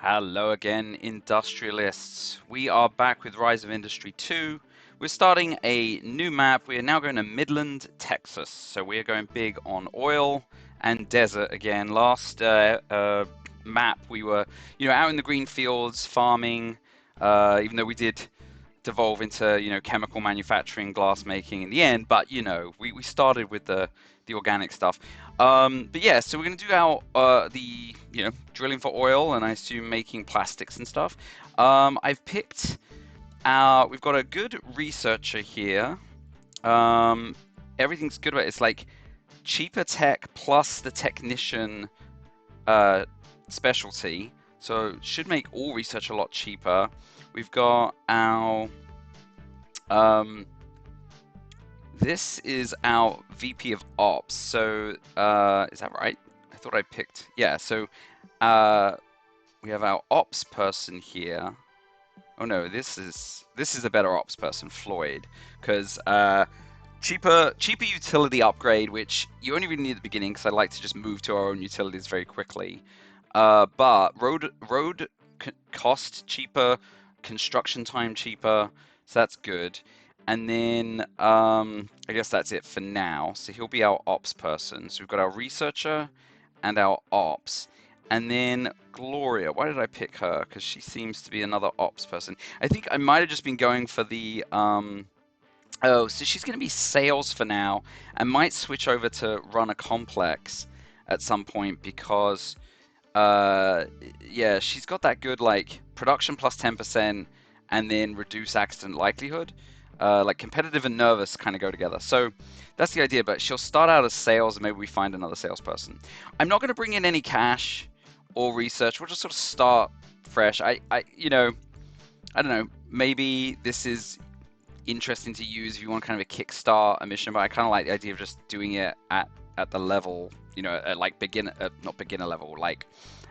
Hello again, industrialists. We are back with Rise of Industry 2. We're starting a new map. We are now going to Midland, Texas. So we are going big on oil and desert again. Last map, we were, out in the green fields farming. Even though we did devolve into, chemical manufacturing, glass making in the end. But we started with the organic stuff. But yeah, so we're going to do our drilling for oil, and I assume making plastics and stuff. I've picked our. We've got a good researcher here. Everything's good about it. It's like cheaper tech plus the technician specialty, so it should make all research a lot cheaper. We've got our this is our VP of Ops. So, is that right? I thought I picked. Yeah. So, we have our Ops person here. Oh no, this is a better Ops person, Floyd, because cheaper utility upgrade, which you only really need at the beginning, because I like to just move to our own utilities very quickly. But road cost cheaper, construction time cheaper, so that's good. And then I guess that's it for now. So he'll be our ops person. So we've got our researcher and our ops. And then Gloria. Why did I pick her? Because she seems to be another ops person. I think I might have just been going for the oh, so she's going to be sales for now. I might switch over to run a complex at some point because yeah, she's got that good like production plus 10% and then reduce accident likelihood. Like competitive and nervous kind of go together. So that's the idea, but she'll start out as sales and maybe we find another salesperson. I'm not going to bring in any cash or research. We'll just sort of start fresh. I don't know, maybe this is interesting to use if you want kind of a kickstart a mission, but I kind of like the idea of just doing it at the level, at like not beginner level, like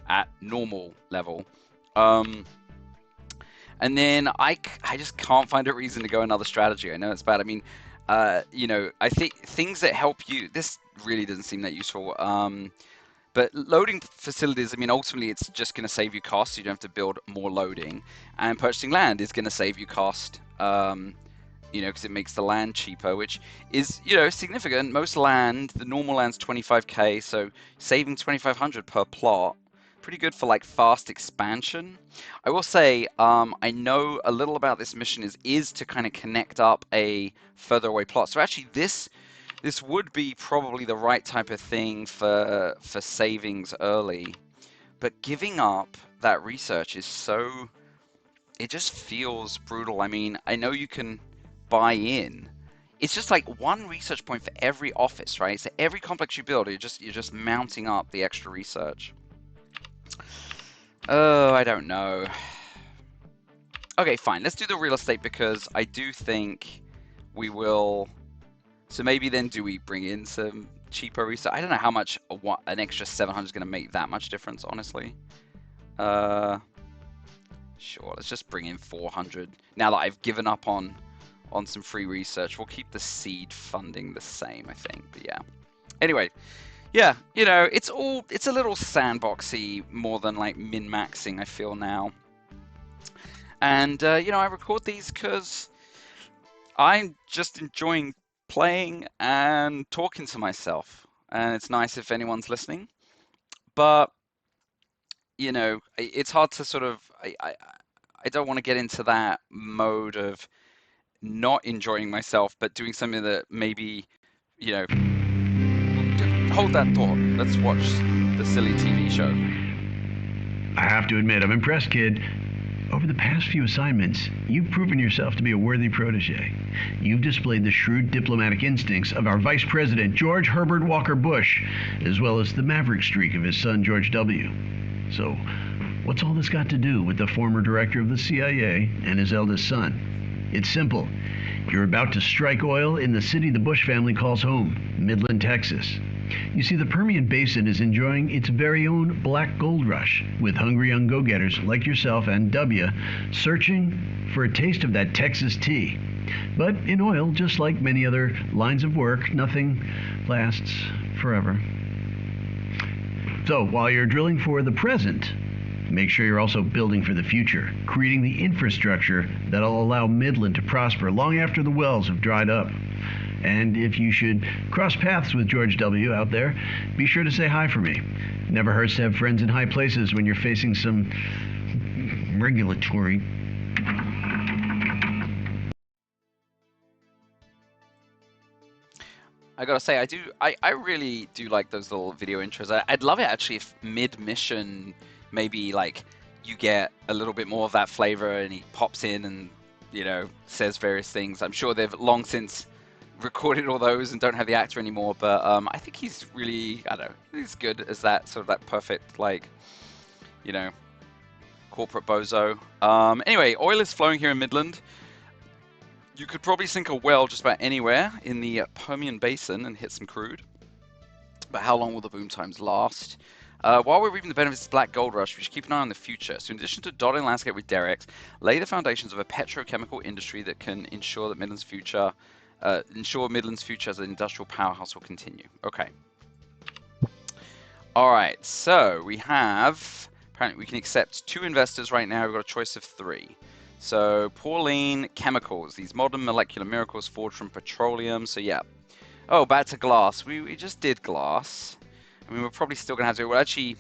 at normal level. And then I just can't find a reason to go another strategy. I know it's bad. I mean, I think things that help you, this really doesn't seem that useful. But loading facilities, I mean, ultimately it's just going to save you cost. So you don't have to build more loading. And purchasing land is going to save you cost, because it makes the land cheaper, which is, significant. Most land, the normal land's 25K, so saving 2,500 per plot. Pretty good for like fast expansion. I will say I know a little about this mission is to kind of connect up a further away plot. So actually this would be probably the right type of thing for savings early. But giving up that research is so, it just feels brutal. I mean, I know you can buy in. It's just like one research point for every office, right? So every complex you build, you're just mounting up the extra research. Oh, I don't know. Okay, fine. Let's do the real estate because I do think we will. So maybe then do we bring in some cheaper research? I don't know how much an extra 700 is going to make that much difference, honestly. Sure, let's just bring in 400. Now that I've given up on some free research, we'll keep the seed funding the same, I think. But yeah. Anyway. Yeah, it's a little sandboxy more than like min-maxing, I feel now. And, I record these because I'm just enjoying playing and talking to myself. And it's nice if anyone's listening. But, it's hard to sort of, I don't want to get into that mode of not enjoying myself, but doing something that maybe, hold that thought. Let's watch the silly TV show. I have to admit, I'm impressed, kid. Over the past few assignments, you've proven yourself to be a worthy protege. You've displayed the shrewd diplomatic instincts of our Vice President, George Herbert Walker Bush, as well as the maverick streak of his son, George W. So, what's all this got to do with the former director of the CIA and his eldest son? It's simple. You're about to strike oil in the city the Bush family calls home, Midland, Texas. You see, the Permian Basin is enjoying its very own black gold rush, with hungry young go-getters like yourself and W searching for a taste of that Texas tea. But in oil, just like many other lines of work, nothing lasts forever. So while you're drilling for the present, Make sure you're also building for the future, creating the infrastructure that'll allow Midland to prosper long after the wells have dried up. And if you should cross paths with George W. out there, be sure to say hi for me. Never hurts to have friends in high places when you're facing some regulatory. I gotta say, I really do like those little video intros. I'd love it actually if mid-mission, maybe like you get a little bit more of that flavor and he pops in and, you know, says various things. I'm sure they've long since recorded all those and don't have the actor anymore, but I think he's really, I don't know, he's good as that sort of that perfect, like, you know, corporate bozo. Anyway, oil is flowing here in Midland. You could probably sink a well just about anywhere in the Permian Basin and hit some crude. But how long will the boom times last? While we're reaping the benefits of the Black Gold Rush, we should keep an eye on the future. So in addition to dotting the landscape with derricks, lay the foundations of a petrochemical industry that can ensure that Midland's future as an industrial powerhouse will continue. Okay. All right, so we have, apparently we can accept 2 investors right now. We've got a choice of 3. So Pauline Chemicals, these modern molecular miracles forged from petroleum. So yeah. Oh, back to glass. We just did glass. I mean, we're probably still going to have to,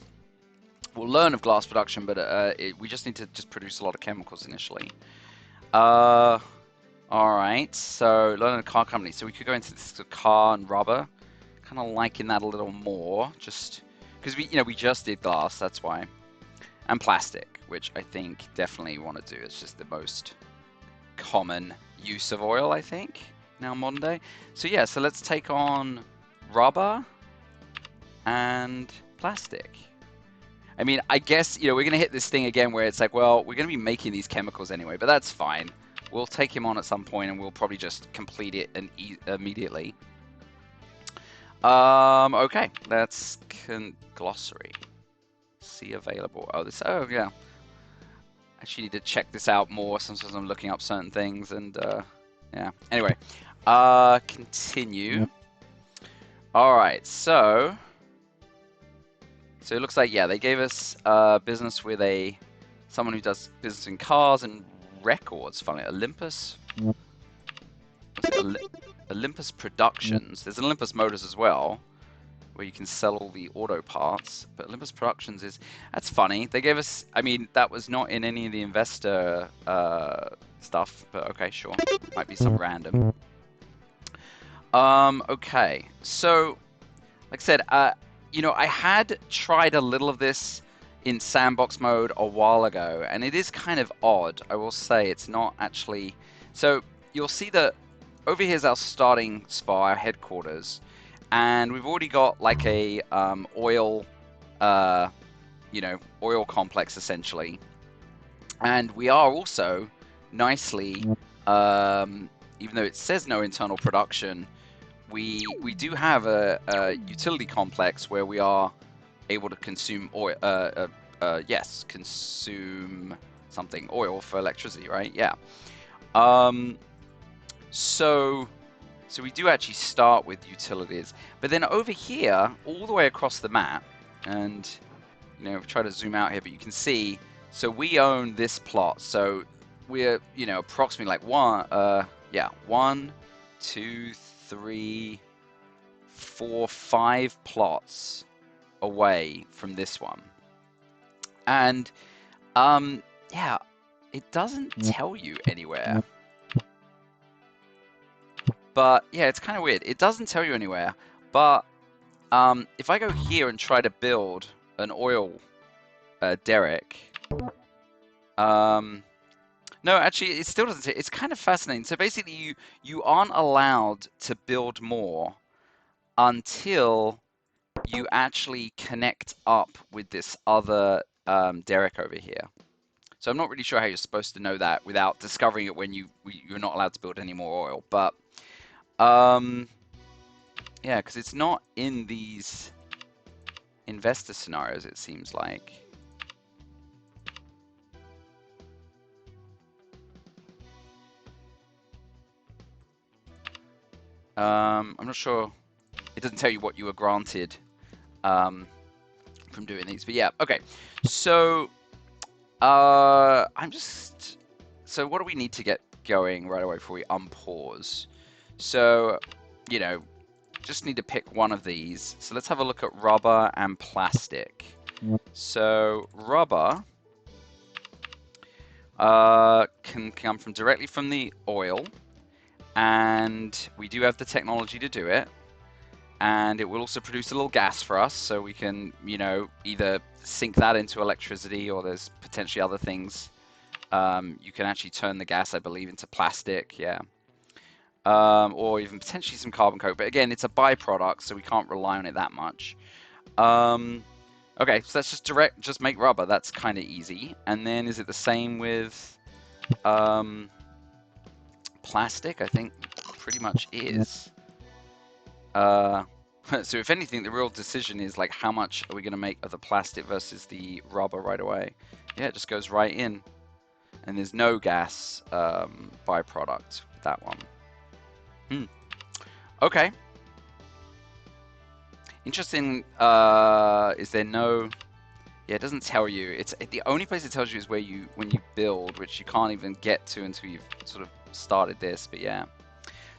we'll learn of glass production, but we just need to just produce a lot of chemicals initially. All right, so learn a car company. So we could go into this car and rubber. Kind of liking that a little more, just because we just did glass, that's why. And plastic, which I think definitely want to do. It's just the most common use of oil, I think, now modern day. So yeah, so let's take on rubber and plastic. I mean, I guess, we're going to hit this thing again where it's like, well, we're going to be making these chemicals anyway, but that's fine. We'll take him on at some point and we'll probably just complete it immediately. Okay, let's glossary. See available. Oh yeah. Actually need to check this out more. Sometimes I'm looking up certain things and yeah. Anyway, continue. All right, so it looks like, yeah, they gave us business with someone who does business in cars and records. Funny, Olympus. Olympus Productions. There's Olympus Motors as well, where you can sell all the auto parts. But Olympus Productions that's funny. They gave us, I mean, that was not in any of the investor stuff, but okay, sure. Might be some random. Okay, so, like I said, I had tried a little of this in sandbox mode a while ago, and it is kind of odd, I will say. It's not actually... So, you'll see that over here is our starting spa, our headquarters, and we've already got like a oil complex essentially, and we are also nicely, even though it says no internal production, we do have a utility complex where we are able to consume oil. Consume something, oil for electricity, right? Yeah. So we do actually start with utilities, but then over here, all the way across the map, and try to zoom out here, but you can see, so we own this plot. So we're, approximately like 1, 2, 3, 4, 5 plots away from this one. And yeah, it doesn't tell you anywhere. But yeah, it's kind of weird. It doesn't tell you anywhere. But if I go here and try to build an oil derrick, no, actually, it still doesn't. It's kind of fascinating. So basically, you aren't allowed to build more until you actually connect up with this other derrick over here. So I'm not really sure how you're supposed to know that without discovering it when you're not allowed to build any more oil. But yeah, because it's not in these investor scenarios, it seems like. I'm not sure. It doesn't tell you what you were granted from doing these, but yeah, okay. So I'm just... So what do we need to get going right away before we unpause? So, you know, just need to pick one of these. So let's have a look at rubber and plastic. So rubber can come from directly from the oil, and we do have the technology to do it. And it will also produce a little gas for us, so we can, you know, either sink that into electricity, or there's potentially other things. You can actually turn the gas, I believe, into plastic, yeah. Or even potentially some carbon coke. But again, it's a byproduct, so we can't rely on it that much. Okay, so let's just make rubber. That's kind of easy. And then is it the same with plastic? I think pretty much is. So if anything, the real decision is like how much are we going to make of the plastic versus the rubber right away. Yeah, it just goes right in. And there's no gas byproduct with that one. Okay. Interesting. Is there no... Yeah, it doesn't tell you. It's the only place it tells you is where when you build, which you can't even get to until you've sort of started this. But yeah.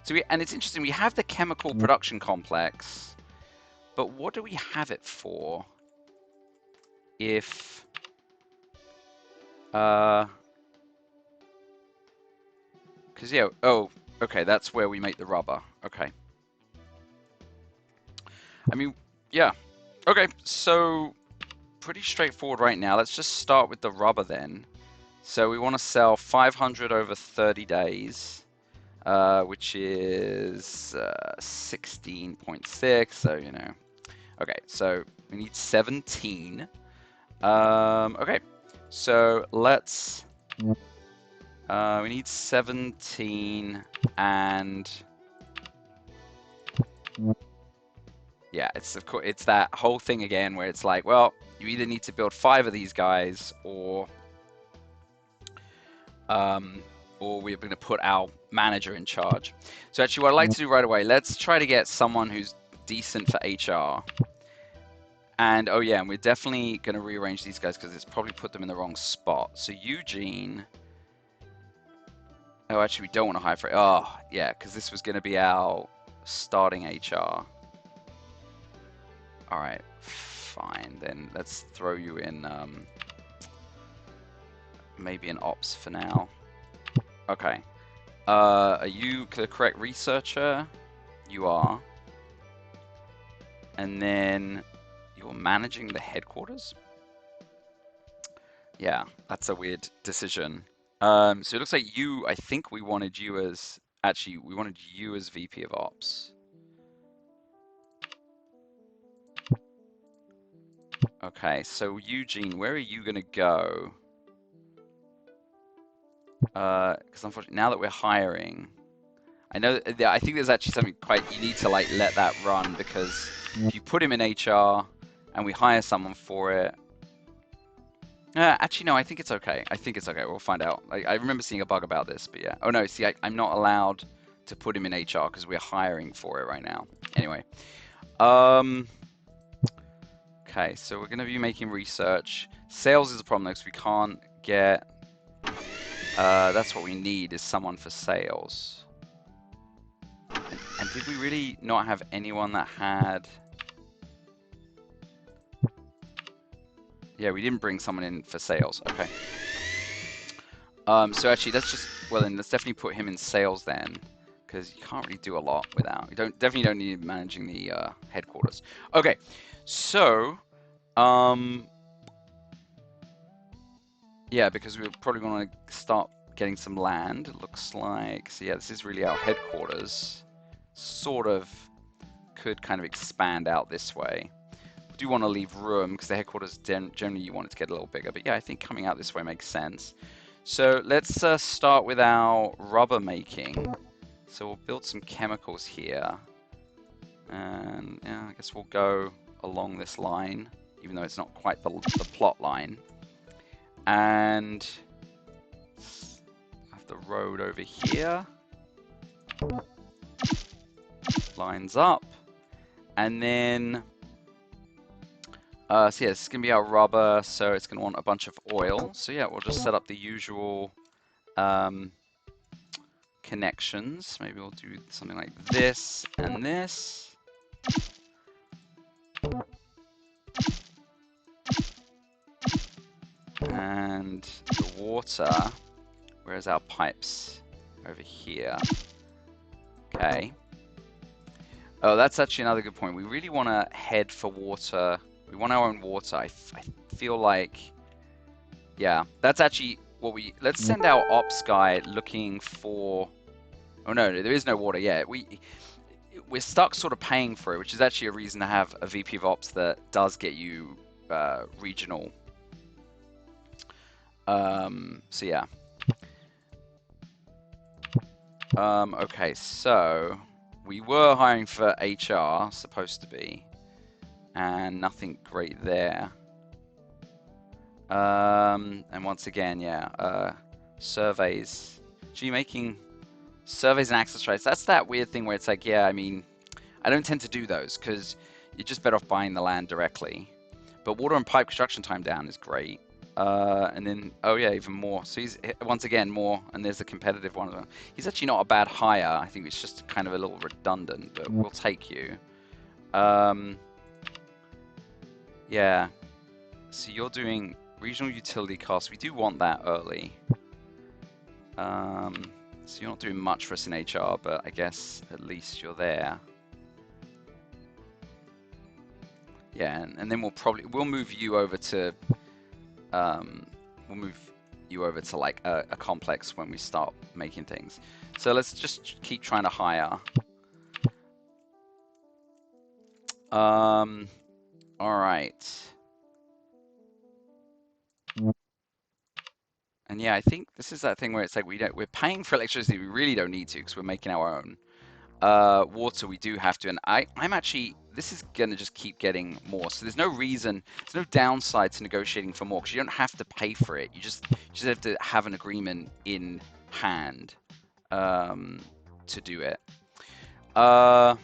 So and it's interesting. We have the chemical production complex, but what do we have it for? If because yeah. Oh, okay. That's where we make the rubber. Okay. I mean, yeah. Okay. So pretty straightforward right now. Let's just start with the rubber then. So we want to sell 500 over 30 days, which is 16.6. So, you know, okay, so we need 17. Okay, so let's, we need 17 and yeah, it's of course it's that whole thing again where it's like, well, you either need to build 5 of these guys, or we're going to put our manager in charge. So actually, what I'd like to do right away, let's try to get someone who's decent for HR. And oh yeah, and we're definitely going to rearrange these guys because it's probably put them in the wrong spot. So Eugene. Oh, actually, we don't want to hire for it. Oh, yeah, because this was going to be our starting HR. All right, fine. Then let's throw you in maybe an ops for now. Okay. Are you the correct researcher? You are. And then you're managing the headquarters? Yeah, that's a weird decision. So it looks like I think we wanted you as, actually, we wanted you as VP of Ops. Okay, so Eugene, where are you going to go? Because unfortunately, now that we're hiring, I think there's actually something you need to like let that run, because if you put him in HR and we hire someone for it, actually no, I think it's okay. I think it's okay. We'll find out. I remember seeing a bug about this, but yeah. Oh no, see, I'm not allowed to put him in HR because we're hiring for it right now. Anyway, okay, so we're gonna be making research. Sales is a problem though, because we can't get. That's what we need, is someone for sales. And did we really not have anyone that had... Yeah, we didn't bring someone in for sales. Okay. So actually, let's definitely put him in sales then, because you can't really do a lot without. You definitely don't need him managing the headquarters. Okay, so yeah, because we probably want to start getting some land. It looks like. So yeah, this is really our headquarters. Sort of could kind of expand out this way. We do want to leave room because the headquarters generally you want it to get a little bigger. But yeah, I think coming out this way makes sense. So let's start with our rubber making. So we'll build some chemicals here. And yeah, I guess we'll go along this line, even though it's not quite the plot line. And have the road over here. Lines up. And then So yeah, this is gonna be our rubber, so it's gonna want a bunch of oil. So yeah, we'll just set up the usual um, connections. Maybe we'll do something like this and this. And the water, where's our pipes? Over here. Okay. Oh, that's actually another good point. We really want to head for water. We want our own water. I feel like, yeah, that's actually what we, let's send our ops guy looking for, oh no, there is no water yet. We're stuck sort of paying for it, which is actually a reason to have a VP of ops that does get you regional. So yeah. Okay, so we were hiring for HR, supposed to be, and nothing great there. And once again, yeah, surveys. Gee, making surveys and access rights. That's that weird thing where it's like, yeah, I mean, I don't tend to do those because you're just better off buying the land directly. But water and pipe construction time down is great. And then, oh yeah, even more. So he's, once again, more, and there's a competitive one. He's actually not a bad hire. I think it's just kind of a little redundant, but we'll take you. Yeah. So you're doing regional utility costs. We do want that early. So you're not doing much for us in HR, but I guess at least you're there. Yeah, and then we'll move you over to we'll move you over to like a complex when we start making things. So let's just keep trying to hire. All right. And yeah, I think this is that thing where it's like we're paying for electricity. We really don't need to because we're making our own. Water we do have to, and I'm actually, this is gonna just keep getting more. So there's no reason, there's no downside to negotiating for more because you don't have to pay for it. You just have to have an agreement in hand to do it. All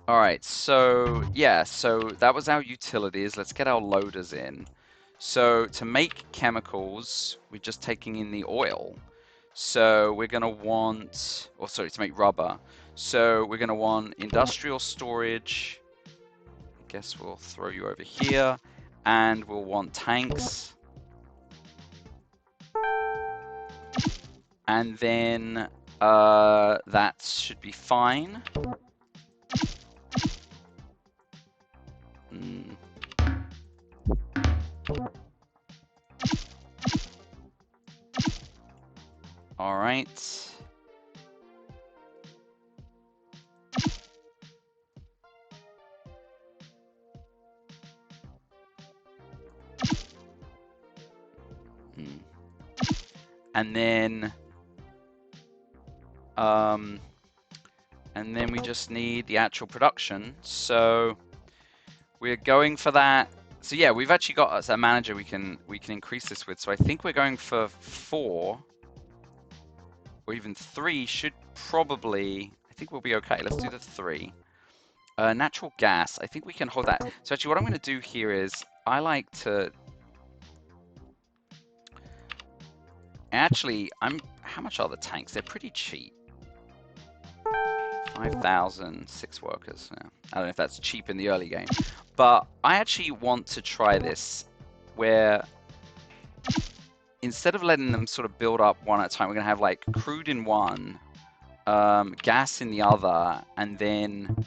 right, so yeah, so that was our utilities. Let's get our loaders in. So to make chemicals, we're just taking in the oil. So we're going to want, or sorry, to make rubber. So we're going to want industrial storage. I guess we'll throw you over here. And we'll want tanks. And then that should be fine. All right. And then we just need the actual production. So we're going for that. So yeah, we've actually got as a manager we can increase this with. So I think we're going for 4 or even 3 should probably, I think we'll be okay. Let's do the 3. Natural gas, I think we can hold that. So actually what I'm going to do here is I like to actually, how much are the tanks? They're pretty cheap. 5,000, 6 workers. Yeah. I don't know if that's cheap in the early game. But I actually want to try this where instead of letting them sort of build up one at a time, we're going to have like crude in one, gas in the other, and then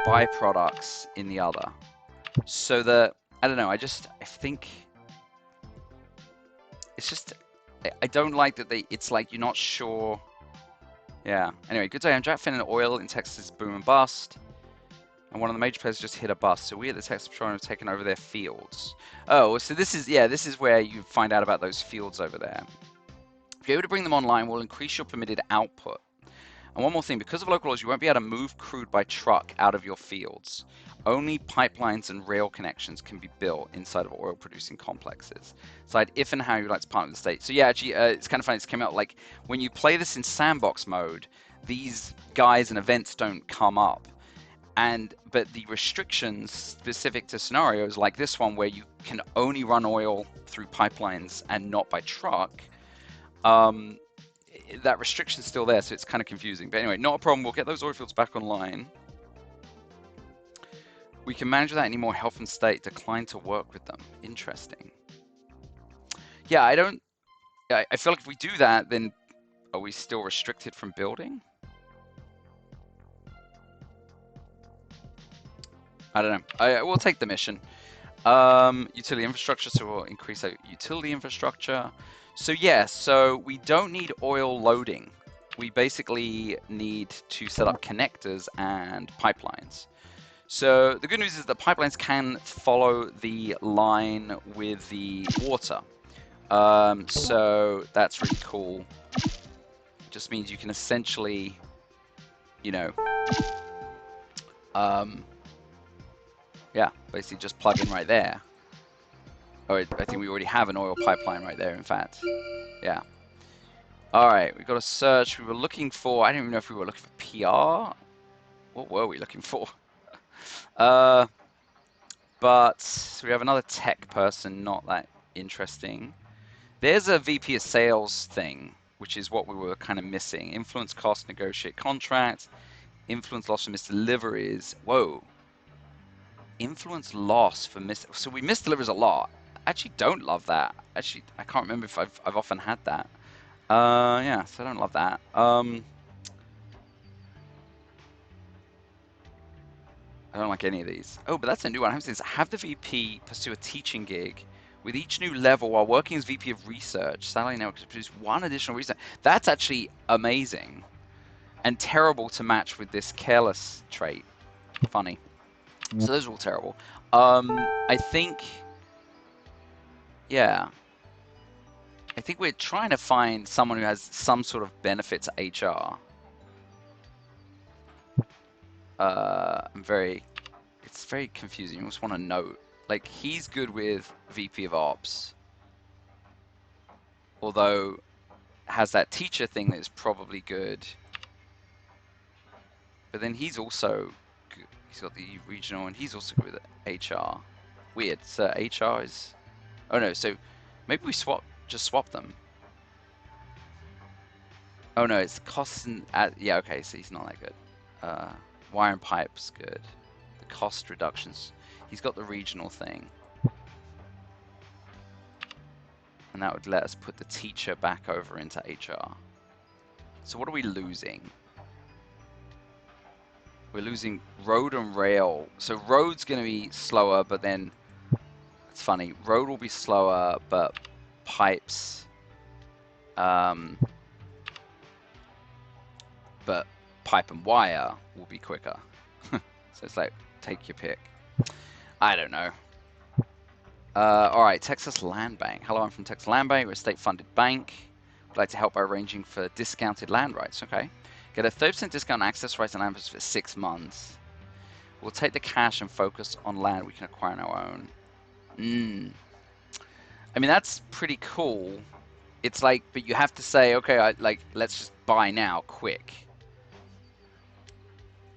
byproducts in the other. So that, I don't know, I think it's just, I don't like that it's like you're not sure. Yeah. Anyway, good day. I'm Jack Finn in oil in Texas boom and bust. And one of the major players just hit a bust. So we at the Texas Petroleum have taken over their fields. Oh, so this is where you find out about those fields over there. If you're able to bring them online, we'll increase your permitted output. And one more thing, because of local laws, you won't be able to move crude by truck out of your fields. Only pipelines and rail connections can be built inside of oil-producing complexes. Decide if and how you'd like to partner with the state. So yeah, actually, it's kind of funny. This came out like when you play this in sandbox mode, these guys and events don't come up. But the restrictions specific to scenarios like this one where you can only run oil through pipelines and not by truck, that restriction's still there, so it's kind of confusing. But anyway, not a problem. We'll get those oil fields back online. We can manage without any more health and state. Decline to work with them. Interesting. Yeah, I feel like if we do that, then are we still restricted from building? I don't know. We'll take the mission. Utility infrastructure, so we'll increase our utility infrastructure. So yeah, so we don't need oil loading. We basically need to set up connectors and pipelines. So the good news is that pipelines can follow the line with the water. So that's really cool. It just means you can essentially, you know, yeah, basically just plug in right there. Oh, I think we already have an oil pipeline right there, in fact. Yeah. All right, we got a search. We were looking for, I don't even know if we were looking for PR. What were we looking for? But we have another tech person, not that interesting. There's a VP of sales thing, which is what we were kind of missing. Influence cost, negotiate contract, influence loss for missed deliveries. Whoa. Influence loss for missed, so we miss deliveries a lot. I actually don't love that. Actually, I can't remember if I've often had that. Yeah, so I don't love that. I don't like any of these. Oh, but that's a new one. Have the VP pursue a teaching gig with each new level while working as VP of research. Satellite networks produce one additional research. That's actually amazing and terrible to match with this careless trait. Funny. So those are all terrible. I think, yeah. I think we're trying to find someone who has some sort of benefit to HR. It's very confusing. You just want to note, like, he's good with VP of Ops, although has that teacher thing that is probably good. But then he's also good. He's got the regional, and he's also good with HR. Weird. So HR is. Oh no. So maybe we just swap them. Oh no, it's costs and yeah. Okay, so he's not that good. Wire and pipe's good. The cost reductions. He's got the regional thing. And that would let us put the teacher back over into HR. So what are we losing? We're losing road and rail. So road's going to be slower, but then it's funny. Road will be slower, but pipes, but pipe and wire will be quicker. So it's like, take your pick. I don't know. All right, Texas Land Bank. Hello, I'm from Texas Land Bank. We're a state-funded bank. Would like to help by arranging for discounted land rights. Okay. Get a 30% discount on access rights and land rights for 6 months. We'll take the cash and focus on land we can acquire on our own. I mean, that's pretty cool. It's like, but you have to say, okay, let's just buy now, quick.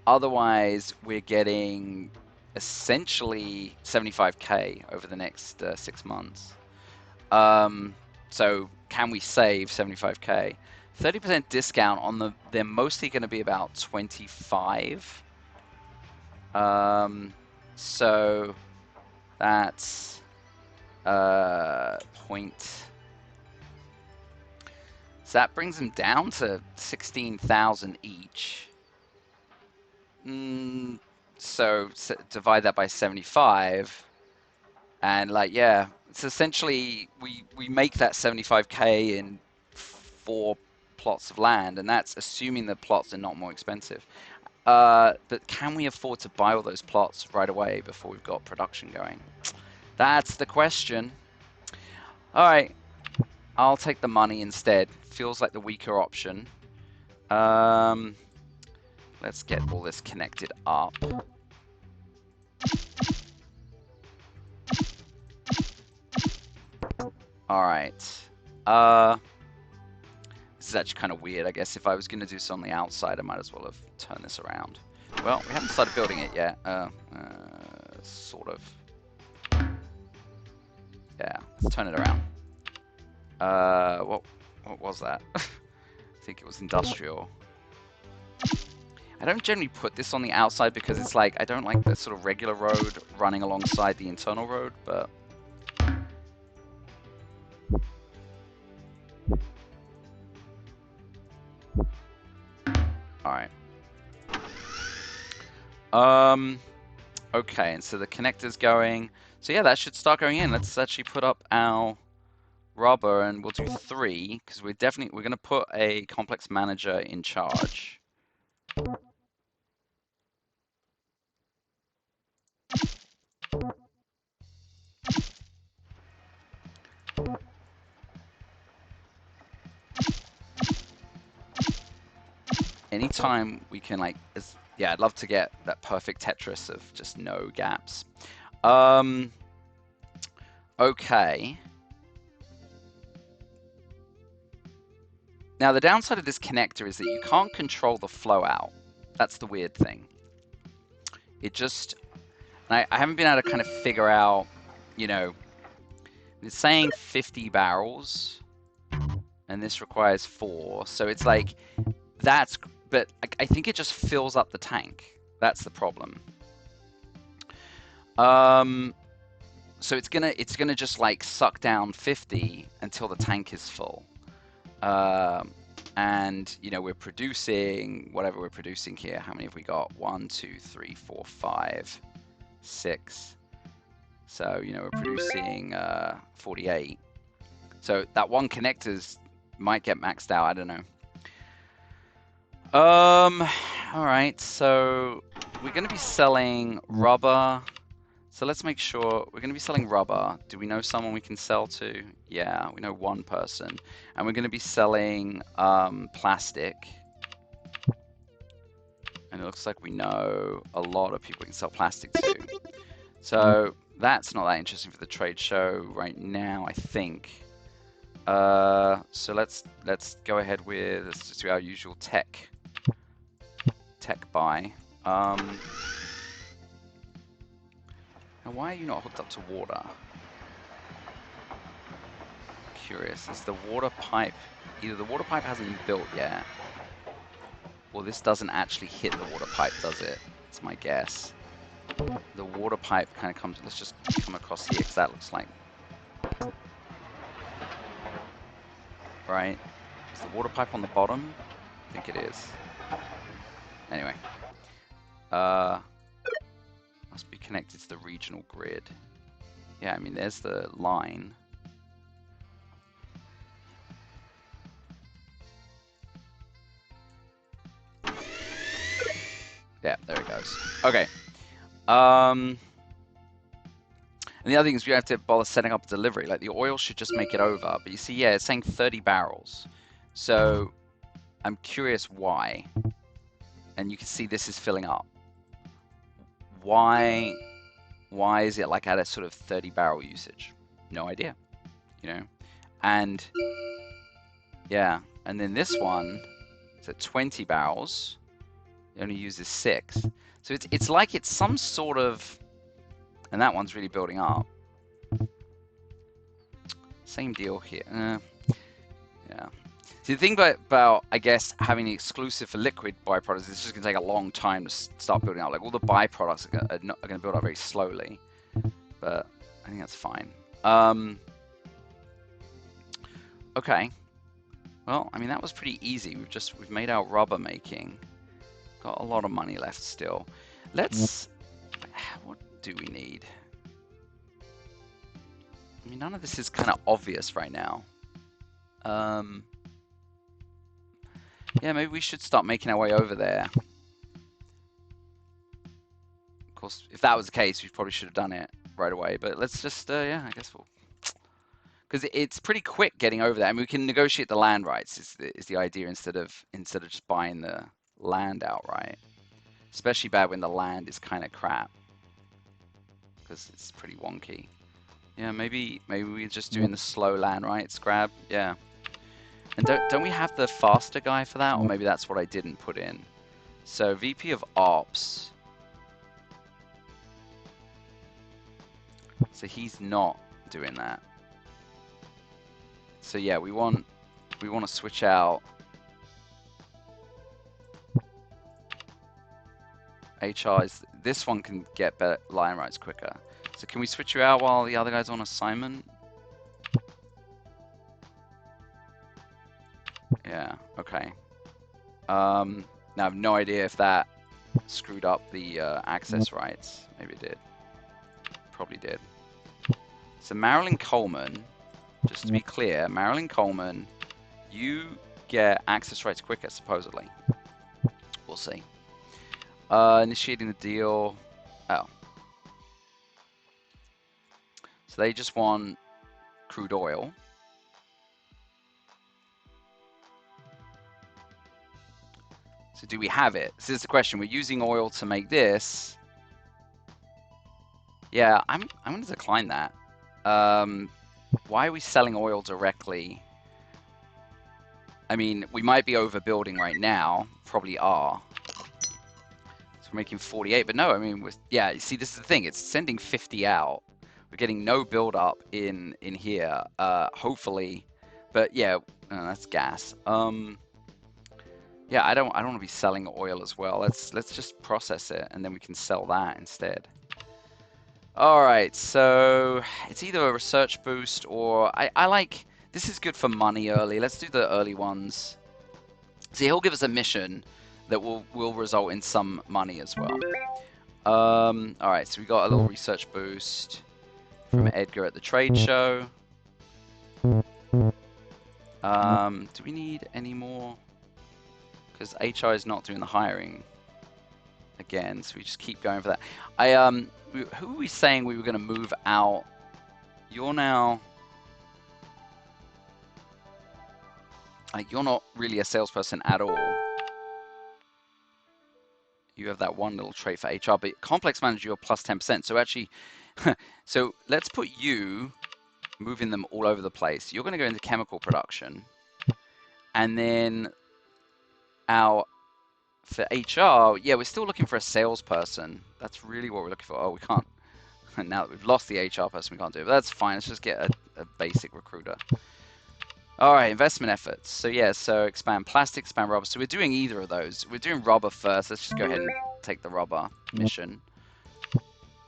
Otherwise, we're getting essentially 75k over the next 6 months. So can we save 75k? 30% discount on they're mostly going to be about 25. So that's point. So that brings them down to 16,000 each. So divide that by 75, and like, yeah, it's essentially we make that 75k in 4 plots of land, and that's assuming the plots are not more expensive. But can we afford to buy all those plots right away before we've got production going? That's the question. All right, I'll take the money instead. Feels like the weaker option. Let's get all this connected up. All right. This is actually kind of weird. I guess if I was going to do this on the outside, I might as well have turned this around. Well, we haven't started building it yet. Sort of. Yeah, let's turn it around. What was that? I think it was industrial. I don't generally put this on the outside because it's like, I don't like the sort of regular road running alongside the internal road, but... Alright. Okay, and so the connector's going. So yeah, that should start going in. Let's actually put up our rubber, and we'll do 3, because we're going to put a complex manager in charge. Anytime we can, like, yeah, I'd love to get that perfect Tetris of just no gaps. Okay. Now, the downside of this connector is that you can't control the flow out. That's the weird thing. It just... I haven't been able to kind of figure out, you know... It's saying 50 barrels, and this requires 4. So it's like, that's... But I think it just fills up the tank. That's the problem. So it's gonna just like suck down 50 until the tank is full. And you know, we're producing whatever we're producing here. How many have we got? 1, 2, 3, 4, 5, 6. So you know, we're producing 48. So that one connector's might get maxed out. I don't know. All right. So we're gonna be selling rubber. So let's make sure we're going to be selling rubber. Do we know someone we can sell to? Yeah, we know one person. And we're going to be selling plastic. And it looks like we know a lot of people we can sell plastic to. So that's not that interesting for the trade show right now, I think. So let's go ahead with, let's just do our usual tech buy. Now, why are you not hooked up to water? Curious. Is the water pipe... Either the water pipe hasn't been built yet, or this doesn't actually hit the water pipe, does it? It's my guess. The water pipe kind of comes... Let's just come across here, because that looks like... Right? Is the water pipe on the bottom? I think it is. Anyway. Must be connected to the regional grid. Yeah, I mean, there's the line. Yeah, there it goes. Okay. And the other thing is we have to bother setting up a delivery. Like, the oil should just make it over. But you see, yeah, it's saying 30 barrels. So I'm curious why. And you can see this is filling up. Why is it like at a sort of 30 barrel usage? No idea, you know? And yeah, and then this one is at 20 barrels. It only uses 6. So it's like it's some sort of, and that one's really building up. Same deal here. Yeah. See, the thing about, I guess, having the exclusive for liquid byproducts is it's just going to take a long time to start building up. Like, all the byproducts are going to build up very slowly. But I think that's fine. Okay. Well, I mean, that was pretty easy. We've made our rubber making. Got a lot of money left still. Let's... What do we need? I mean, none of this is kind of obvious right now. Yeah, maybe we should start making our way over there. Of course, if that was the case, we probably should have done it right away. But let's just, yeah, I guess we'll... Because it's pretty quick getting over there. I mean, we can negotiate the land rights is the idea instead of just buying the land outright. Especially bad when the land is kind of crap. Because it's pretty wonky. Yeah, maybe we're just doing the slow land rights grab. Yeah. And don't we have the faster guy for that? Or maybe that's what I didn't put in. So VP of Ops. So he's not doing that. So yeah, we want to switch out HR. This one can get better line rights quicker. So can we switch you out while the other guy's on assignment? Yeah, okay. Now I have no idea if that screwed up the access rights. Maybe it did. Probably did. So Marilyn Coleman, just to be clear, Marilyn Coleman, you get access rights quicker, supposedly. We'll see. Initiating the deal. Oh. So they just want crude oil. So do we have it? This is the question. We're using oil to make this. Yeah, I'm going to decline that. Why are we selling oil directly? I mean, we might be overbuilding right now. Probably are. So we're making 48, but no, I mean, yeah, you see, this is the thing. It's sending 50 out. We're getting no build up in here, hopefully. But yeah, that's gas. Yeah, I don't want to be selling oil as well. Let's just process it, and then we can sell that instead. All right, so it's either a research boost or I like, this is good for money early. Let's do the early ones. See, he'll give us a mission that will result in some money as well. All right, so we got a little research boost from Edgar at the trade show. Do we need any more? Because HR is not doing the hiring again, so we just keep going for that. Who were we saying we were going to move out? You're now, like, you're not really a salesperson at all. You have that one little trait for HR, but complex manager, you're plus 10%. So actually, so let's put you moving them all over the place. You're going to go into chemical production, and then for HR, yeah, we're still looking for a salesperson. That's really what we're looking for. Oh, we can't. Now that we've lost the HR person, we can't do it. But that's fine. Let's just get a basic recruiter. All right, investment efforts. So yeah, so expand plastic, expand rubber. So we're doing either of those. We're doing rubber first. Let's just go ahead and take the rubber mission.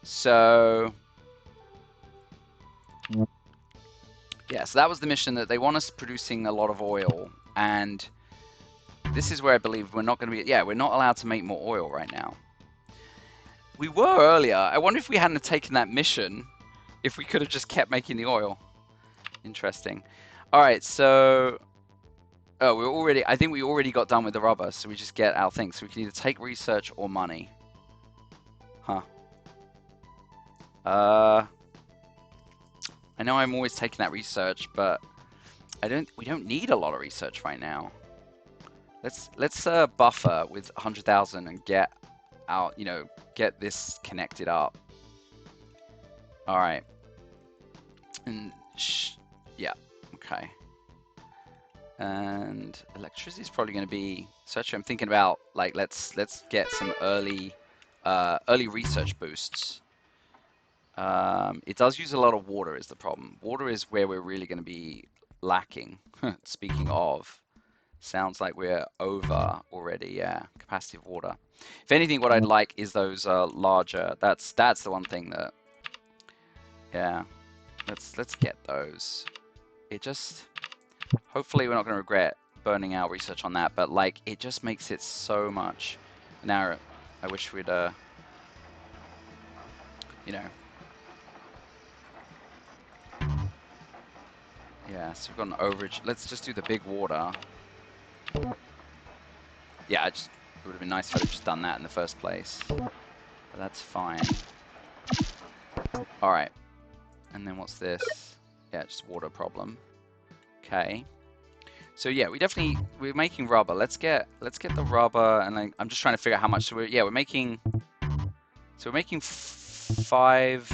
So yeah, so that was the mission, that they want us producing a lot of oil, and this is where I believe we're not going to be. Yeah, we're not allowed to make more oil right now. We were earlier. I wonder if we hadn't taken that mission, if we could have just kept making the oil. Interesting. All right, so I think we already got done with the rubber, so we just get our thing. So we can either take research or money. Huh. I know I'm always taking that research, but we don't need a lot of research right now. Let's buffer with 100,000 and get out, get this connected up. All right. And yeah, okay. And electricity is probably going to be, so actually I'm thinking about, like, let's get some early research boosts. It does use a lot of water is the problem. Water is where we're really going to be lacking. Speaking of, sounds like we're over already. Yeah, capacity of water. If anything, what I'd like is those larger. That's the one thing that. Yeah, let's get those. It just, hopefully we're not going to regret burning our research on that, but like, it just makes it so much. Now I wish we'd yeah, so we've got an overage. Let's just do the big water. Yeah, it would have been nice if I'd have just done that in the first place. But that's fine. All right. And then what's this? Yeah, just water problem. Okay. So yeah, we're making rubber. Let's get the rubber, and I'm just trying to figure out how much. So we're making 5.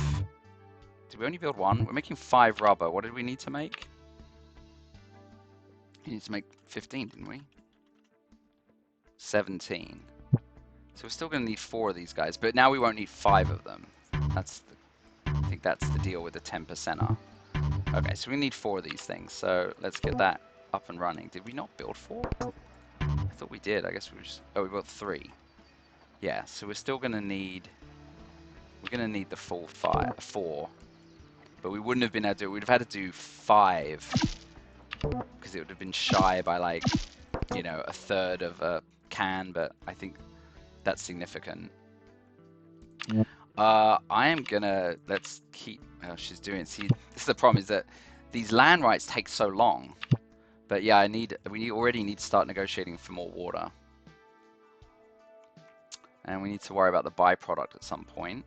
Did we only build 1? We're making 5 rubber. What did we need to make? We need to make 15, didn't we? 17. So we're still going to need 4 of these guys, but now we won't need 5 of them. I think that's the deal with the 10%er. Okay, so we need 4 of these things. So let's get that up and running. Did we not build 4? I thought we did. I guess we just... Oh, we built 3. Yeah, so we're still going to need... We're going to need the full 4. But we wouldn't have been able to do it. We'd have had to do 5. Because it would have been shy by, like, you know, a third of a can. But I think that's significant. I am gonna... Let's keep... Oh, she's doing... See, this is the problem, is that these land rights take so long. But yeah, we already need to start negotiating for more water. And we need to worry about the byproduct at some point.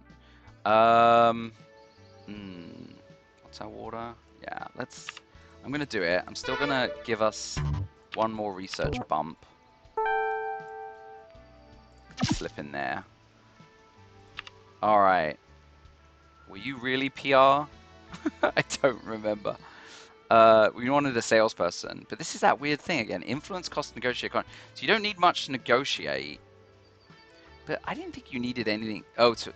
What's our water? Yeah, I'm gonna do it. I'm still gonna give us one more research bump. Slip in there. Alright. Were you really PR? I don't remember. We wanted a salesperson, but this is that weird thing again. Influence, cost, negotiate. So you don't need much to negotiate. But I didn't think you needed anything. Oh, I thought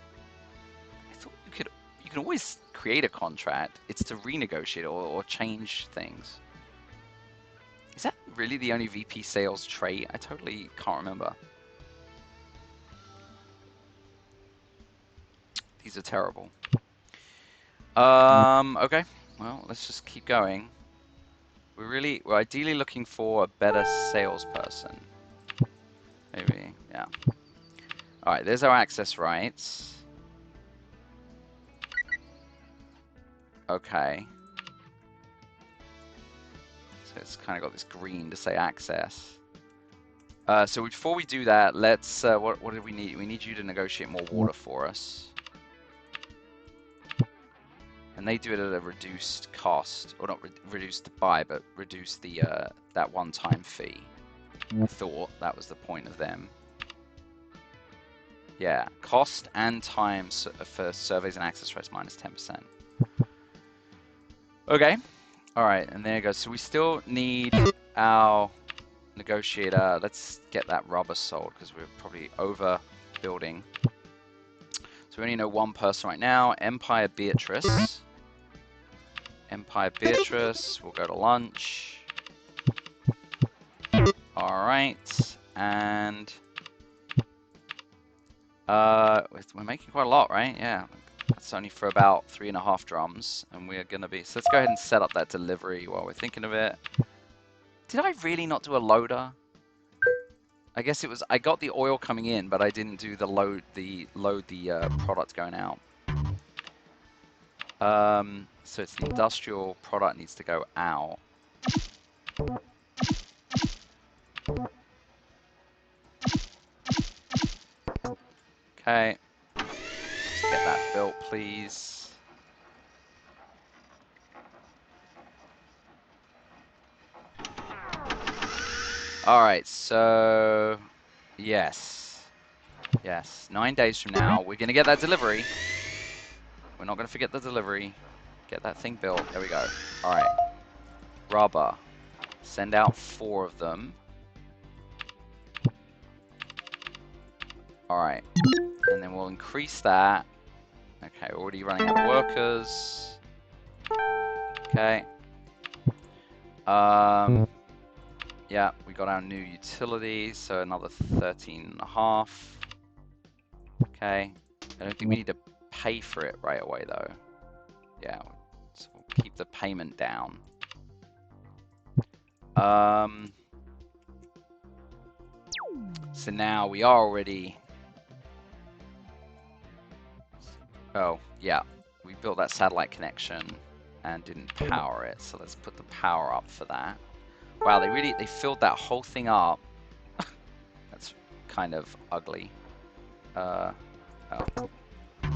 you can always create a contract. It's to renegotiate or change things. Is that really the only VP sales trait? I totally can't remember. These are terrible. Okay. Well, let's just keep going. We're ideally looking for a better salesperson. Maybe, yeah. Alright, there's our access rights. Okay. So it's kind of got this green to say access. So before we do that, let's... what do we need? We need you to negotiate more water for us. And they do it at a reduced cost. Or not reduced to buy, but reduce the that one-time fee. I thought that was the point of them. Yeah, cost and time for surveys and access rights minus 10%. Okay. Alright, and there you go. So we still need our negotiator. Let's get that rubber sold because we're probably overbuilding. So we only know one person right now. Empire Beatrice. Empire Beatrice. We'll go to lunch. Alright. And... we're making quite a lot, right? Yeah. That's only for about 3.5 drums. And we're going to be... So let's go ahead and set up that delivery while we're thinking of it. Did I really not do a loader? I guess it was... I got the oil coming in, but I didn't do the load the product going out. So it's the industrial product needs to go out. Okay. Let's get that built, please. Alright, so... Yes. Yes. 9 days from now, we're going to get that delivery. We're not going to forget the delivery. Get that thing built. There we go. Alright. Rubber. Send out 4 of them. Alright. And then we'll increase that. Okay, we're already running out of workers. Okay. Yeah, we got our new utilities, so another 13.5. Okay. I don't think we need to pay for it right away, though. Yeah, so we'll keep the payment down. So now we are already... Oh, yeah. We built that satellite connection and didn't power it, so let's put the power up for that. Wow, they filled that whole thing up. That's kind of ugly. Oh,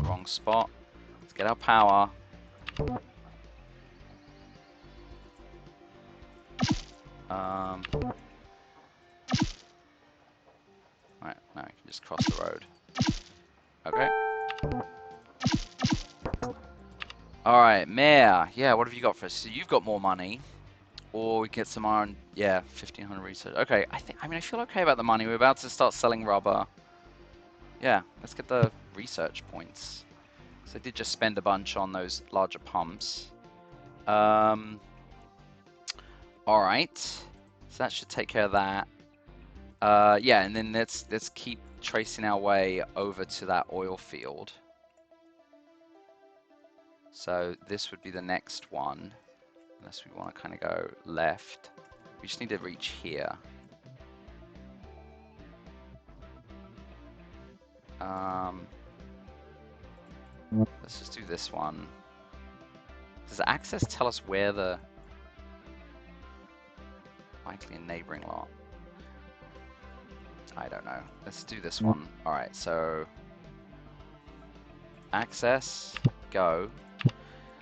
wrong spot. Let's get our power. Right, now we can just cross the road. Okay. Alright, Mayor. Yeah, what have you got for us? So you've got more money. Or we get some iron. Yeah, 1,500 research. Okay, I mean, I feel okay about the money. We're about to start selling rubber. Yeah, let's get the research points. So I did just spend a bunch on those larger pumps. All right, so that should take care of that. Yeah, and then let's keep tracing our way over to that oil field. So this would be the next one, unless we want to kind of go left. We just need to reach here. Let's just do this one. Does access tell us where the likely a neighboring lot? I don't know. Let's do this one. All right, so access, go.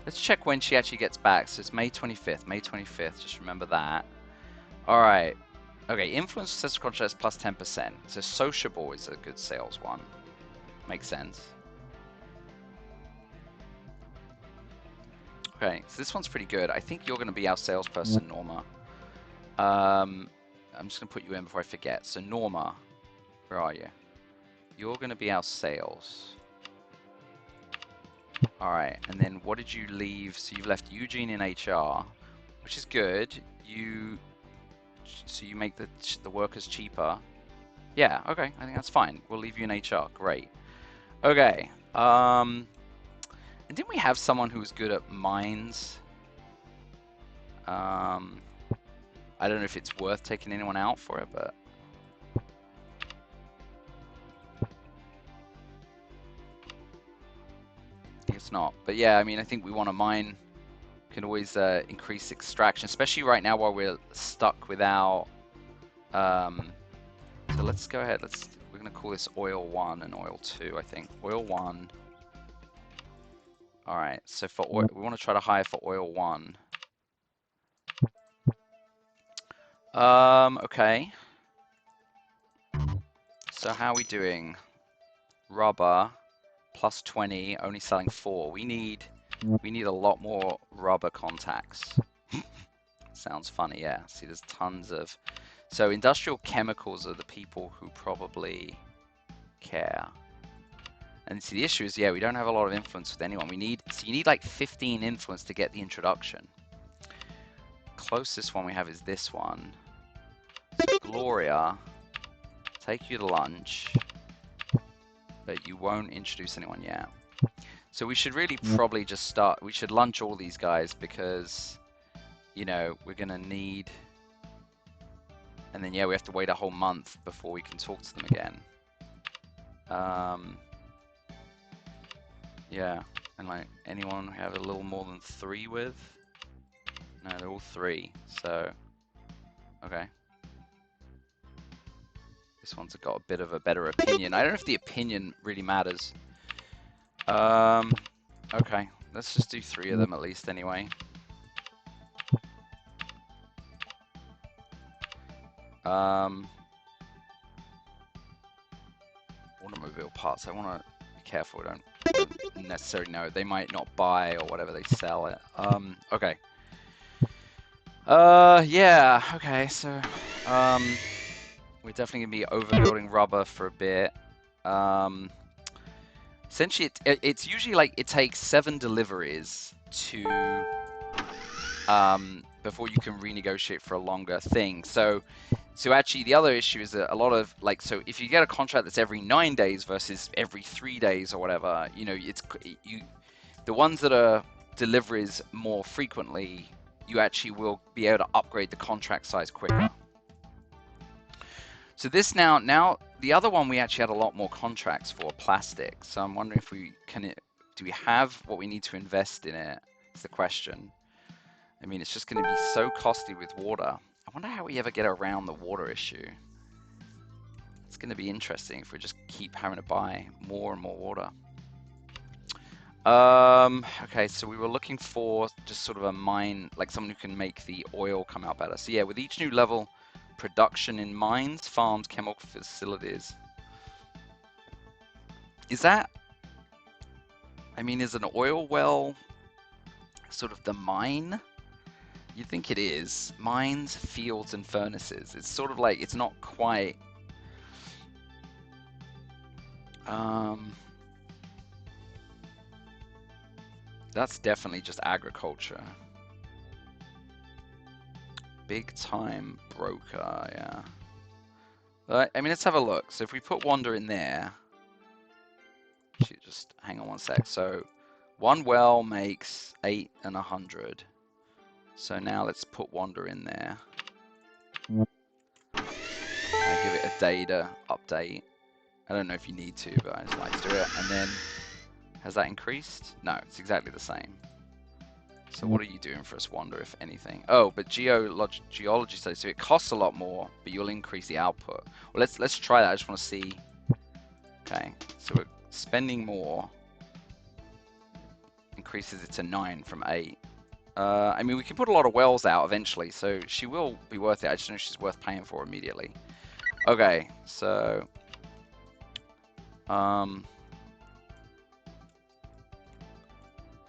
Let's check when she actually gets back. So it's May 25th. May 25th. Just remember that. All right. Okay, influence successful contracts plus 10%. So sociable is a good sales one. Makes sense. Okay, so this one's pretty good. I think you're going to be our salesperson, Norma. I'm just going to put you in before I forget. So Norma, where are you? You're going to be our sales. All right, and then what did you leave? So you've left Eugene in HR, which is good. So you make the workers cheaper. Yeah, okay, I think that's fine. We'll leave you in HR. Great. Okay. And didn't we have someone who was good at mines? I don't know if it's worth taking anyone out for it, but I think it's not. But yeah, I mean, I think we want to mine. Can always increase extraction, especially right now while we're stuck without. So let's go ahead. We're gonna call this oil 1 and oil 2. I think oil 1. All right. So for oil, we want to try to hire for oil 1. Okay. So how are we doing? Rubber plus 20, only selling 4. We need a lot more rubber contacts. Sounds funny, yeah. See, there's tons of. So industrial chemicals are the people who probably care. And see, the issue is, yeah, we don't have a lot of influence with anyone. So you need like 15 influence to get the introduction. Closest one we have is this one. So Gloria, take you to lunch, but you won't introduce anyone yet. So we should really probably just start. We should lunch all these guys because, you know, we're gonna need. And then yeah, we have to wait a whole month before we can talk to them again. Yeah, and like anyone we have a little more than 3 with? No, they're all 3. So okay. This one's got a bit of a better opinion. I don't know if the opinion really matters. Okay, let's just do 3 of them at least anyway. Automobile parts. I want to be careful. We don't necessarily know. They might not buy or whatever they sell it. Okay. Yeah. Okay. So, we're definitely gonna be overbuilding rubber for a bit. Essentially, it's usually like it takes 7 deliveries to before you can renegotiate for a longer thing. So actually, the other issue is that a lot of like, so if you get a contract that's every 9 days versus every 3 days or whatever, you know, the ones that are deliveries more frequently, you actually will be able to upgrade the contract size quicker. So this now the other one we actually had a lot more contracts for plastic. So I'm wondering if do we have what we need to invest in it? Is the question. I mean, it's just going to be so costly with water. I wonder how we ever get around the water issue. It's going to be interesting if we just keep having to buy more and more water. Okay, so we were looking for just sort of a mine, like someone who can make the oil come out better. So yeah, with each new level, production in mines, farms, chemical facilities. Is that, I mean, is an oil well sort of the mine? You'd think it is. Mines, fields, and furnaces. It's sort of like, it's not quite. Um, that's definitely just agriculture. Big time broker, yeah. I mean, let's have a look. So if we put Wander in there, just hang on one sec. So one well makes 8 and 100. So now let's put Wander in there. I give it a data update. I don't know if you need to, but I just like to do it. And then, has that increased? No, it's exactly the same. So what are you doing for us, Wander, if anything? Oh, but geology studies, so it costs a lot more, but you'll increase the output. Well, let's try that. I just want to see. Okay, so we're spending more. Increases it to 9 from 8. I mean, we can put a lot of wells out eventually, so she will be worth it. I just don't know if she's worth paying for immediately. Okay, so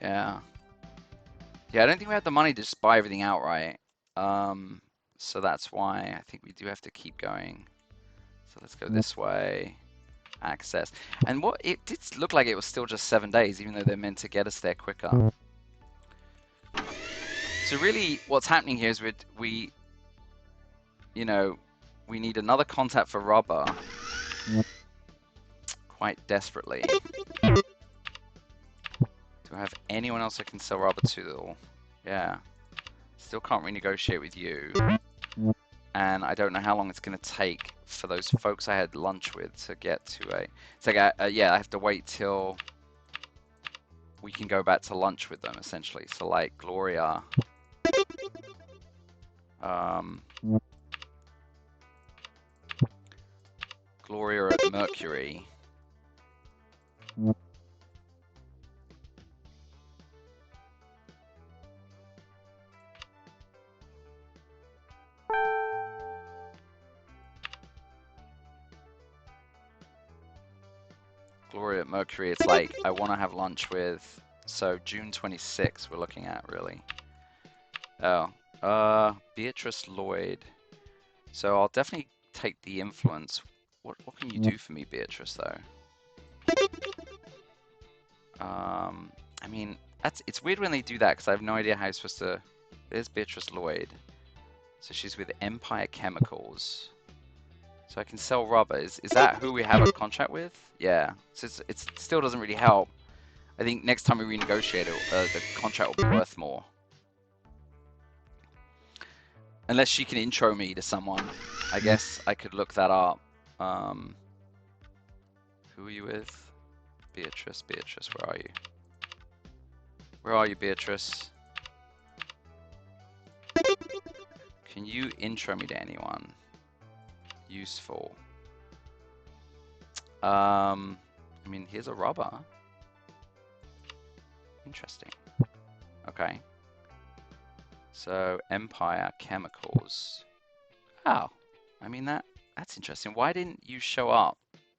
yeah. Yeah, I don't think we have the money to just buy everything outright. So that's why I think we do have to keep going. So let's go this way. Access. And what it did look like it was still just 7 days, even though they're meant to get us there quicker. So really, what's happening here is we you know, we need another contact for rubber quite desperately. Do I have anyone else I can sell rubber to? Yeah. Still can't renegotiate with you. And I don't know how long it's going to take for those folks I had lunch with to get to a... It's like, yeah, I have to wait till we can go back to lunch with them, essentially. So, like, Gloria... Gloria at Mercury. Gloria at Mercury, it's like, I want to have lunch with... So, June 26th we're looking at, really. Oh, Beatrice Lloyd. So I'll definitely take the influence. What can you do for me, Beatrice, though? I mean, it's weird when they do that because I have no idea how you're supposed to... There's Beatrice Lloyd. So she's with Empire Chemicals. So I can sell rubber. Is that who we have a contract with? Yeah. So it still doesn't really help. I think next time we renegotiate it, the contract will be worth more. Unless she can intro me to someone. I guess I could look that up. Who are you with? Beatrice, where are you? Where are you, Beatrice? Can you intro me to anyone? Useful. I mean, here's a rubber. Interesting. Okay. So, Empire Chemicals. Oh, I mean, that's interesting. Why didn't you show up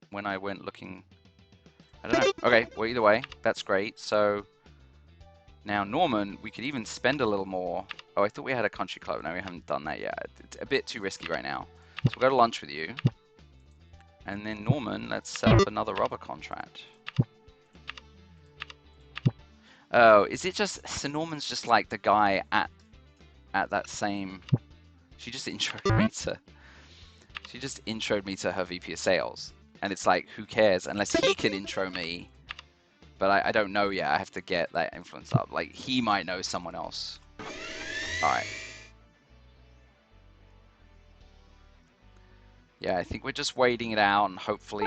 when I went looking? I don't know. Okay, well, either way, that's great. So, now Norman, we could even spend a little more. Oh, I thought we had a country club. No, we haven't done that yet. It's a bit too risky right now. So we'll go to lunch with you. And then Norman, let's set up another rubber contract. Oh, is it just... So Norman's just like the guy at that same... She just introed me to... She just introed me to her VP of sales. And it's like, who cares? Unless he can intro me. But I don't know yet. I have to get that influence up. Like, he might know someone else. Alright. Yeah, I think we're just waiting it out and hopefully...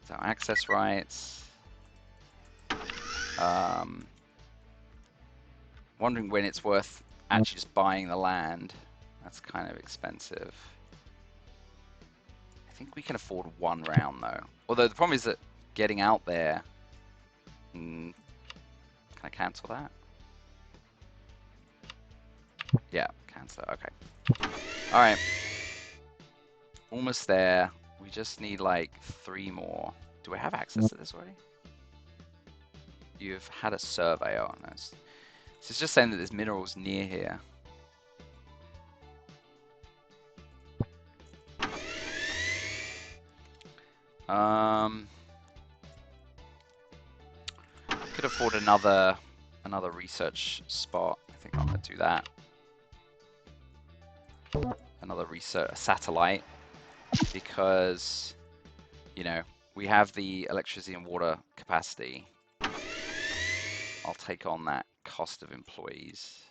So access rights. Wondering when it's worth actually just buying the land. That's kind of expensive. I think we can afford one round though. Although the problem is that getting out there... Can I cancel that? Yeah, cancel. Okay. Alright. Almost there. We just need like 3 more. Do I have access to this already? You've had a survey on this. So it's just saying that there's minerals near here. Could afford another research spot. I think I'm gonna do that. Another research satellite, because you know we have the electricity and water capacity. I'll take on that cost of employees.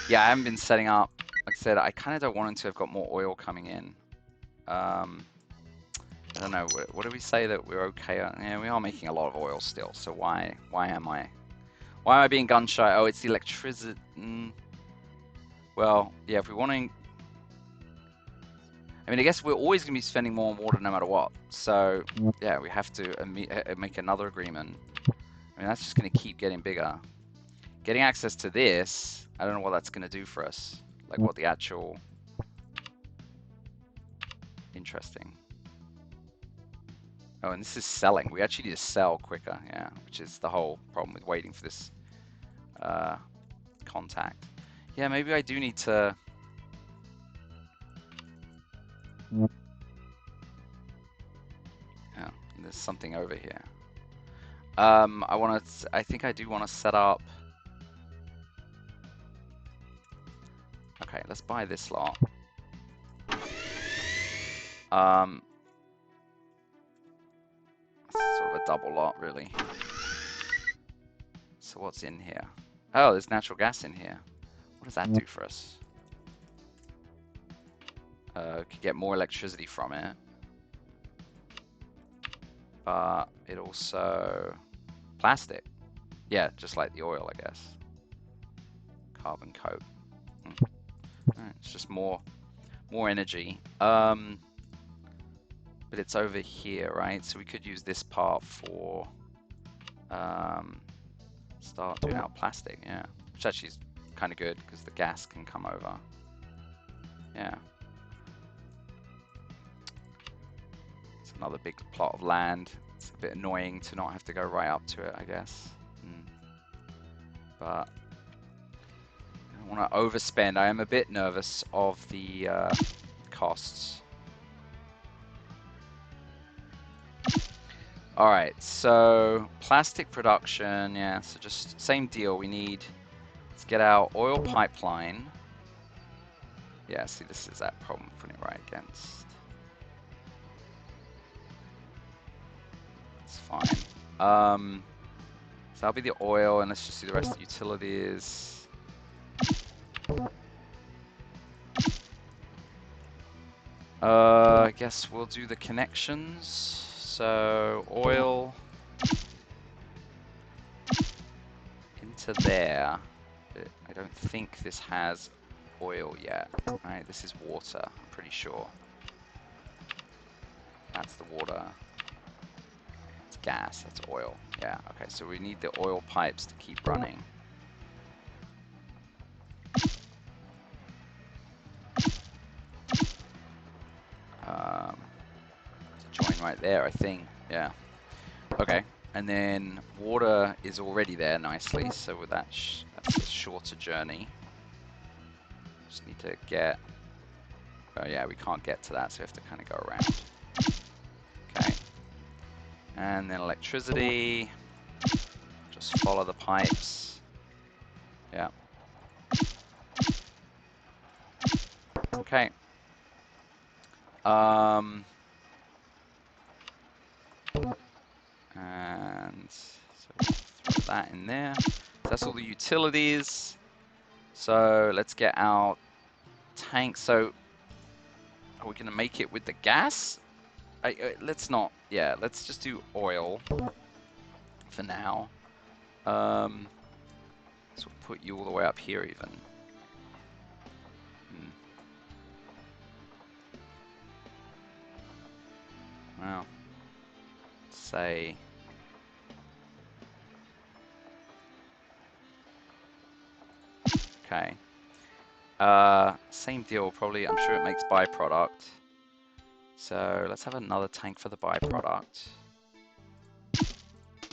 Yeah, I haven't been setting up. Like I said, I kind of don't want to have got more oil coming in. I don't know. What do we say that we're okay on? Yeah, we are making a lot of oil still. So why am I being gun shy? Oh, it's the electricity. Well, yeah, if we want to, I mean, I guess we're always going to be spending more on water no matter what. So yeah, we have to make another agreement. I mean, that's just going to keep getting bigger. Getting access to this, I don't know what that's going to do for us. Like what the actual... Interesting. Oh, and this is selling. We actually need to sell quicker, yeah, which is the whole problem with waiting for this contact. Yeah, maybe I do need to... Yeah, there's something over here. I think I do want to set up... Okay, let's buy this lot. Sort of a double lot, really. So what's in here? Oh, there's natural gas in here. What does that do for us? Could get more electricity from it. But it also... Plastic. Yeah, just like the oil, I guess. Carbon coke. It's just more energy. But it's over here, right? So we could use this part for start doing our plastic, yeah. Which actually is kind of good because the gas can come over. Yeah. It's another big plot of land. It's a bit annoying to not have to go right up to it, I guess. But I don't want to overspend. I am a bit nervous of the costs. All right, so plastic production, yeah, so just same deal. Let's get our oil pipeline. Yeah, see, this is that problem, putting it right against. It's fine. So that'll be the oil, and let's just do the rest of the utilities. I guess we'll do the connections. So oil into there. I don't think this has oil yet. Right, this is water, I'm pretty sure. That's the water. It's gas, that's oil. Yeah, okay, so we need the oil pipes to keep running. To join right there, I think. Yeah. Okay, and then water is already there nicely, so with that's a shorter journey. Just need to get... Oh yeah, we can't get to that, so we have to kind of go around. Okay. And then electricity. Just follow the pipes. Yeah. Okay. And so we'll throw that in there. So that's all the utilities. So let's get our tank. So are we going to make it with the gas? Let's not. Yeah, let's just do oil for now. So we'll put you all the way up here even. Well, say... Okay. Same deal, probably. I'm sure it makes byproduct. So let's have another tank for the byproduct.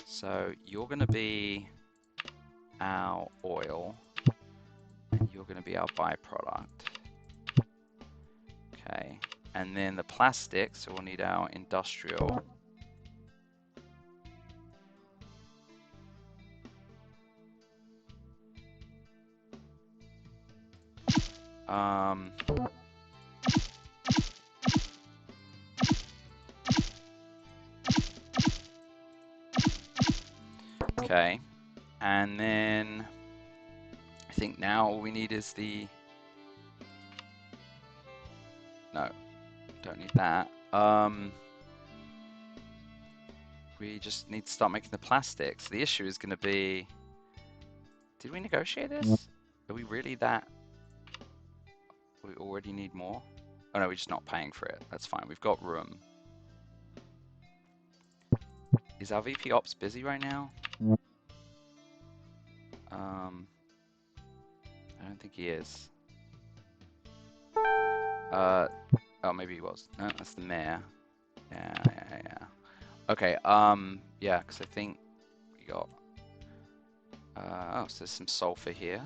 So you're going to be our oil, and you're still going to be our byproduct. Okay, and then the plastic, so we'll need our industrial. Okay, and then I think now all we need is the, no, don't need that. We just need to start making the plastics. The issue is going to be, did we negotiate this? Are we really that? We already need more? Oh no, we're just not paying for it. That's fine. We've got room. Is our VP Ops busy right now? I don't think he is. Oh, maybe he was. No, that's the mayor. Yeah. Okay, yeah, because I think we got, oh, so there's some sulfur here.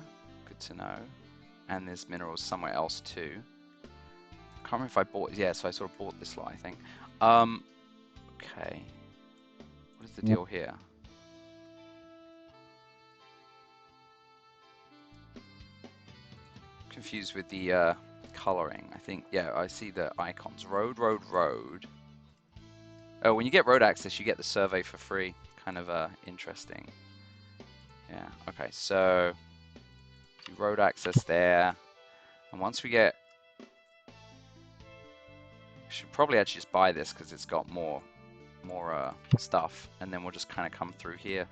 Good to know. And there's minerals somewhere else too. I can't remember if I bought, yeah, so I sort of bought this lot, I think. Okay. What is the deal here? Confused with the coloring. I think, yeah, I see the icons. Road, road, road. Oh, when you get road access, you get the survey for free. Kind of interesting. Yeah, okay, so do road access there. And once we get, we should probably actually just buy this because it's got more stuff, and then we'll just kind of come through here.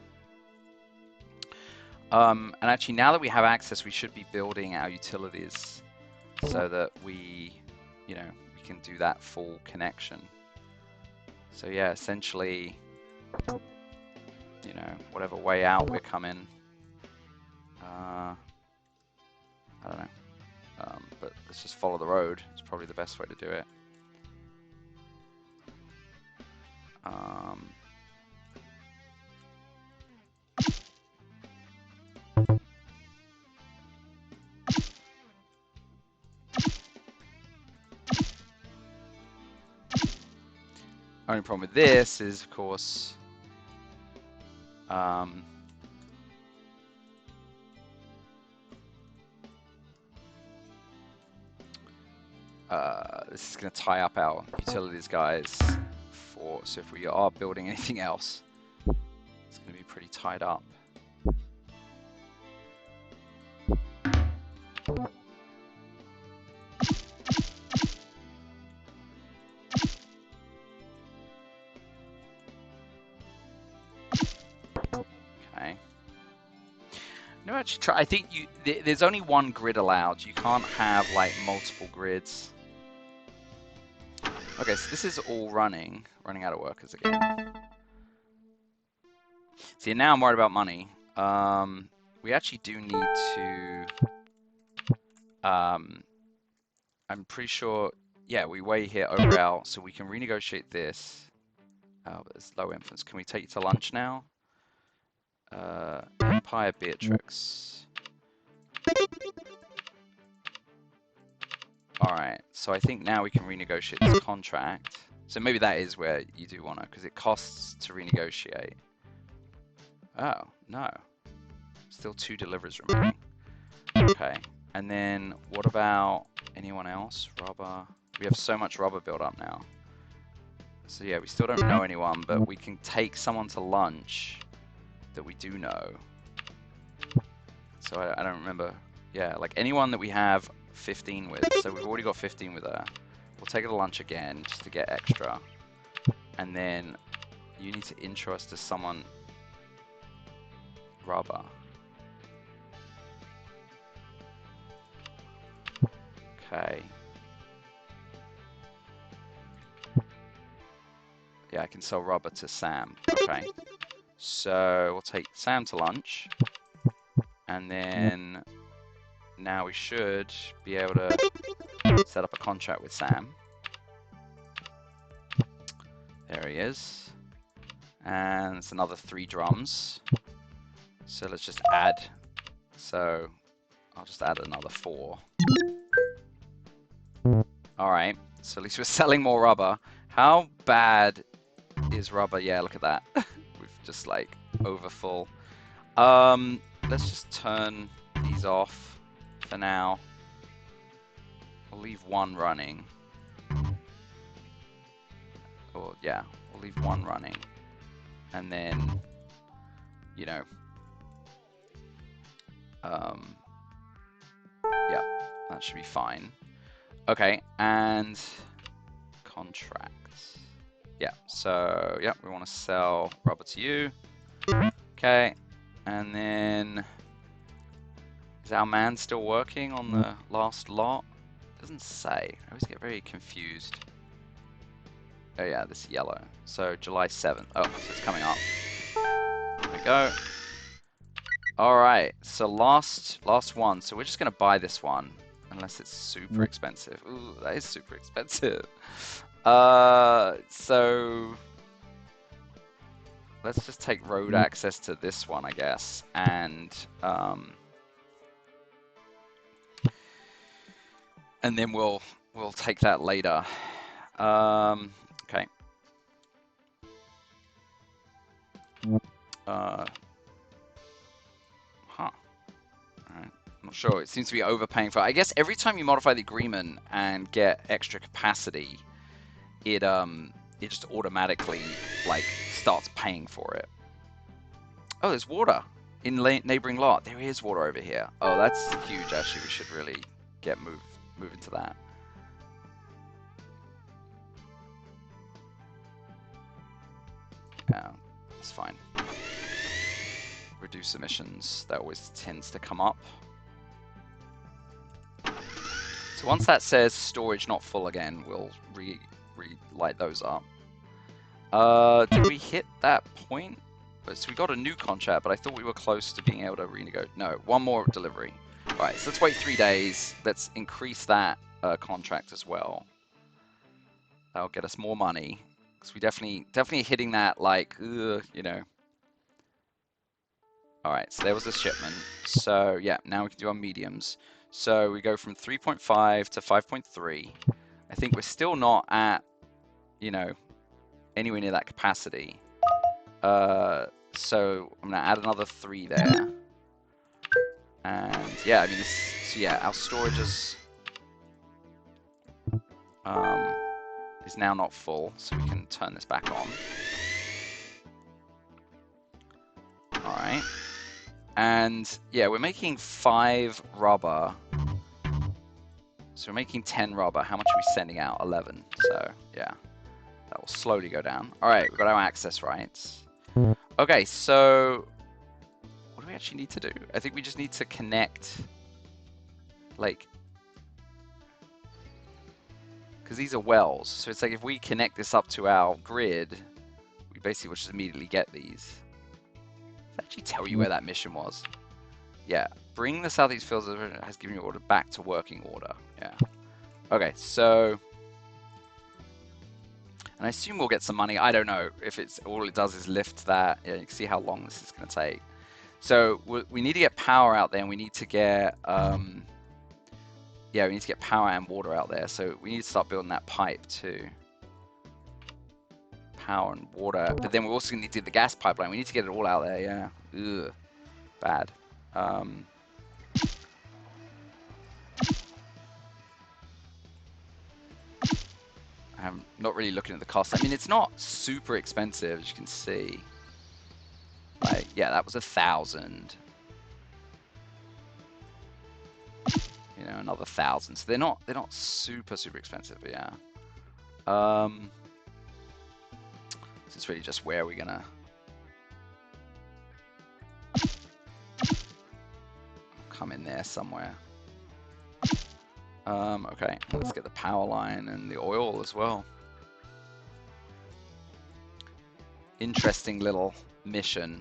And actually, now that we have access, we should be building our utilities so that we, you know, we can do that full connection. So yeah, essentially, you know, whatever way out we're coming, I don't know, but let's just follow the road. It's probably the best way to do it. Only problem with this is, of course, this is going to tie up our utilities guys for, so if we are building anything else, it's going to be pretty tied up. Okay. No, actually, I think there's only one grid allowed. You can't have like multiple grids. Okay, so this is all running out of workers again. See, now I'm worried about money. We actually do need to, I'm pretty sure, yeah, we weigh here over out, so we can renegotiate this. Oh, but there's low influence. Can we take you to lunch now? Empire Beatrix. Alright, so I think now we can renegotiate this contract. So maybe that is where you do want to, because it costs to renegotiate. Oh, no. Still 2 deliveries remaining. Okay, and then what about anyone else? Rubber. We have so much rubber built up now. So yeah, we still don't know anyone, but we can take someone to lunch that we do know. So I don't remember. Yeah, like anyone that we have 15 with. So we've already got 15 with her. We'll take her to lunch again just to get extra. And then you need to intro us to someone. Rubber. Okay. Yeah, I can sell rubber to Sam. Okay. So we'll take Sam to lunch. And then now we should be able to set up a contract with Sam. There he is. And it's another 3 drums. So let's just add. So I'll just add another 4. All right, so at least we're selling more rubber. How bad is rubber? Yeah, look at that. We've just like overfull. Let's just turn these off for now. We'll leave 1 running. Or yeah, we'll leave 1 running. And then, you know, yeah, that should be fine. Okay, and contracts. Yeah, so yeah, we want to sell rubber to you. Okay, and then is our man still working on the last lot? Doesn't say. I always get very confused. Oh yeah, this yellow. So July 7th. Oh, so it's coming up. There we go. All right, so last one. So we're just gonna buy this one, unless it's super expensive. Ooh, that is super expensive. So let's just take road access to this one, I guess, and then we'll take that later. Okay. Huh. Alright. I'm not sure. It seems to be overpaying for it. I guess every time you modify the agreement and get extra capacity, it just automatically like starts paying for it. Oh, there's water in neighboring lot. There is water over here. Oh, that's huge. Actually, we should really get move into that. Yeah, that's fine. Reduce emissions. That always tends to come up. So once that says storage not full again, we'll light those up. Did we hit that point? So we got a new contract, but I thought we were close to being able to renegotiate. No, 1 more delivery. All right, so let's wait 3 days. Let's increase that contract as well. That'll get us more money. Because we definitely hitting that, like, you know. All right, so there was the shipment. So yeah, now we can do our mediums. So we go from 3.5 to 5.3. I think we're still not at, you know, anywhere near that capacity. So I'm gonna add another 3 there. And yeah, I mean, so yeah, our storage is now not full, so we can turn this back on. All right. And yeah, we're making 5 rubber. So we're making 10 rubber. How much are we sending out? 11. So yeah, that will slowly go down. All right, we've got our access rights. Okay, so what do we actually need to do? I think we just need to connect, like, because these are wells. So it's like if we connect this up to our grid, we basically will just immediately get these. Does it actually tell you where that mission was? Yeah, bring the southeast fields has given you order back to working order. Yeah. Okay, so, and I assume we'll get some money. I don't know if it's all it does is lift that. Yeah, you can see how long this is going to take. So we need to get power out there, and we need to get yeah, we need to get power and water out there. So we need to start building that pipe too. Power and water, but then we also need to do the gas pipeline. We need to get it all out there. Yeah. Ugh. Bad. I'm not really looking at the cost. I mean, it's not super expensive, as you can see. Like, yeah, that was 1,000. You know, another 1,000. So they're not super expensive, but yeah. So it's really just where we're gonna come in there somewhere. Okay, let's get the power line and the oil as well. Interesting little mission.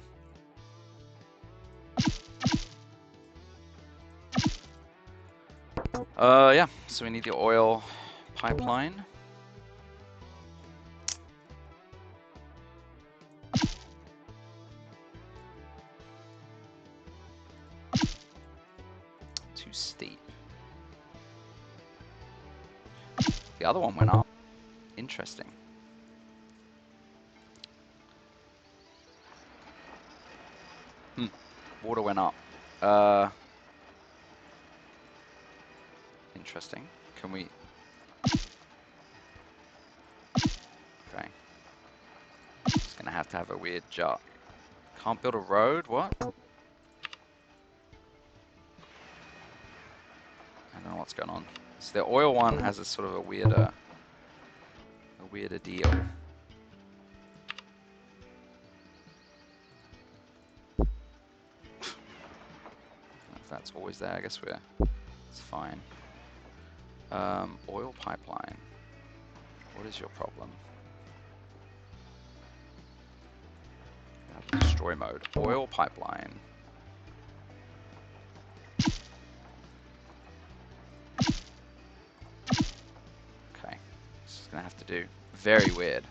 Yeah, so we need the oil pipeline. steep. The other one went up. Interesting. Water went up. Interesting. Can we... Okay. Just gonna have to have a weird jut. Can't build a road? What? I don't know what's going on. So the oil one has a sort of a weirder deal. If that's always there, I guess it's fine. Oil pipeline. What is your problem? Destroy mode. Oil pipeline. Okay. This is gonna have to do. Very weird.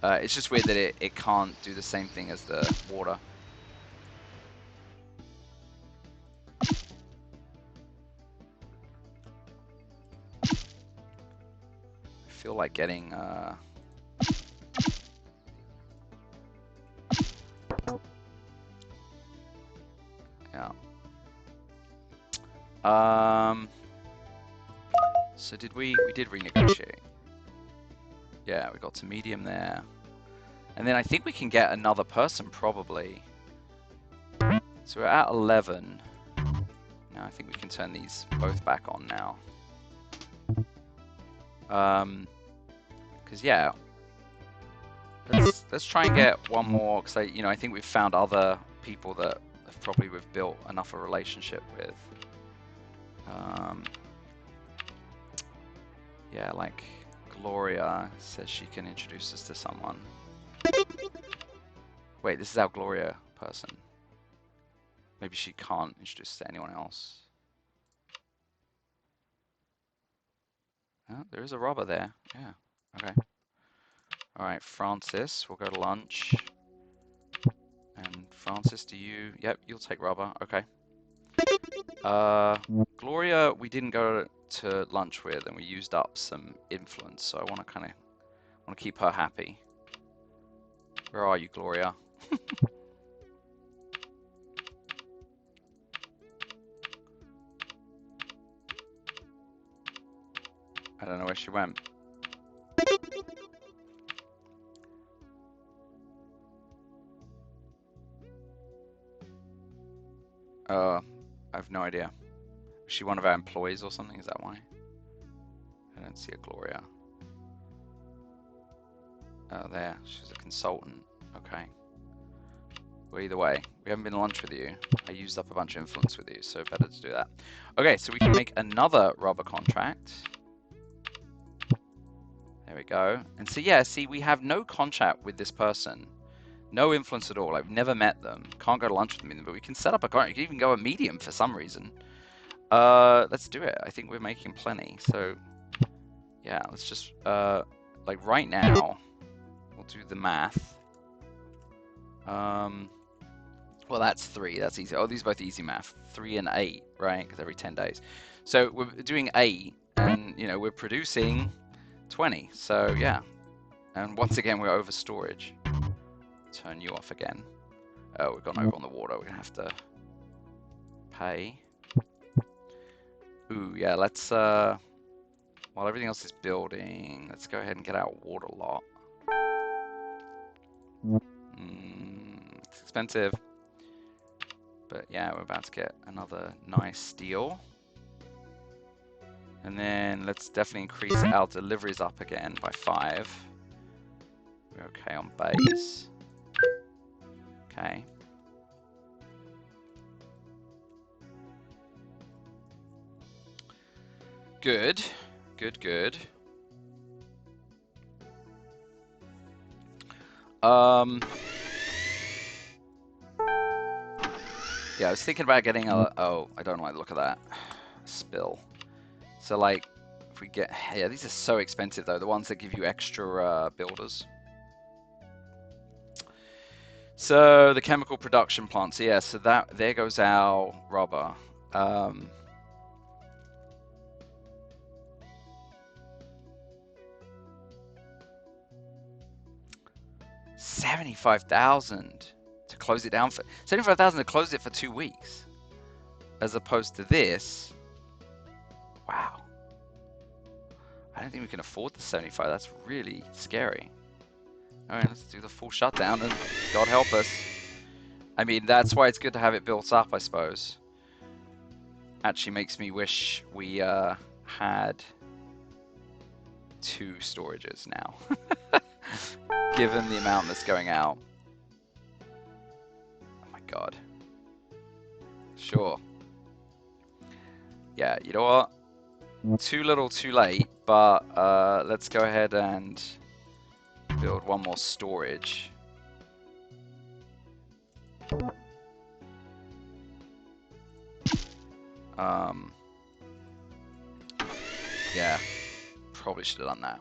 It's just weird that it can't do the same thing as the water. I feel like getting yeah. So did we did renegotiate. Yeah, we got to medium there. And then I think we can get another person probably. So we're at 11. Now I think we can turn these both back on now. Because yeah, let's try and get one more. Because I think we've found other people that probably we've built enough of a relationship with. Yeah, like Gloria says she can introduce us to someone. Wait, this is our Gloria person. Maybe she can't introduce us to anyone else. Oh, there is a robber there. Yeah. Okay. All right, Francis, we'll go to lunch. And Francis, do you? Yep, you'll take rubber. Okay. Gloria, we didn't go to lunch with, and we used up some influence, so I want to keep her happy. Where are you, Gloria? I don't know where she went. I have no idea. Is she one of our employees or something? Is that why? I don't see a Gloria. Oh, there. She's a consultant. Okay. Well, either way, we haven't been to lunch with you. I used up a bunch of influence with you, so better to do that. Okay, so we can make another rubber contract. There we go. And so, yeah, see, we have no contract with this person. No influence at all. I've never met them. Can't go to lunch with them, but we can set up a contract. You can even go a medium for some reason. Let's do it. I think we're making plenty. So, yeah, let's just, like right now, we'll do the math. Well, that's 3. That's easy. Oh, these are both easy math. 3 and 8, right? Because every 10 days. So we're doing 8, and, we're producing 20. So, yeah. And once again, we're over storage. Turn you off again. Oh, we've gone over on the water. We're going to have to pay. Ooh, yeah, let's, while everything else is building, let's go ahead and get our water lot. It's expensive. But yeah, we're about to get another nice deal. And then let's definitely increase our deliveries up again by 5. We're okay on base. Okay. Good. Good, good. Yeah, I was thinking about getting a... Oh, I don't like the look of that. Spill. So, like, if we get... Yeah, these are so expensive, though. The ones that give you extra builders. So, the chemical production plants. Yeah, so there goes our rubber. Um, 75,000 to close it down for 75,000 to close it for 2 weeks, as opposed to this. Wow. I don't think we can afford the 75. That's really scary. All right, let's do the full shutdown and God help us. I mean, that's why it's good to have it built up, I suppose. Actually makes me wish we had 2 storages now, given the amount that's going out. Oh my God. Sure. Yeah, you know what? Too little, too late, but let's go ahead and build one more storage. Yeah, probably should have done that.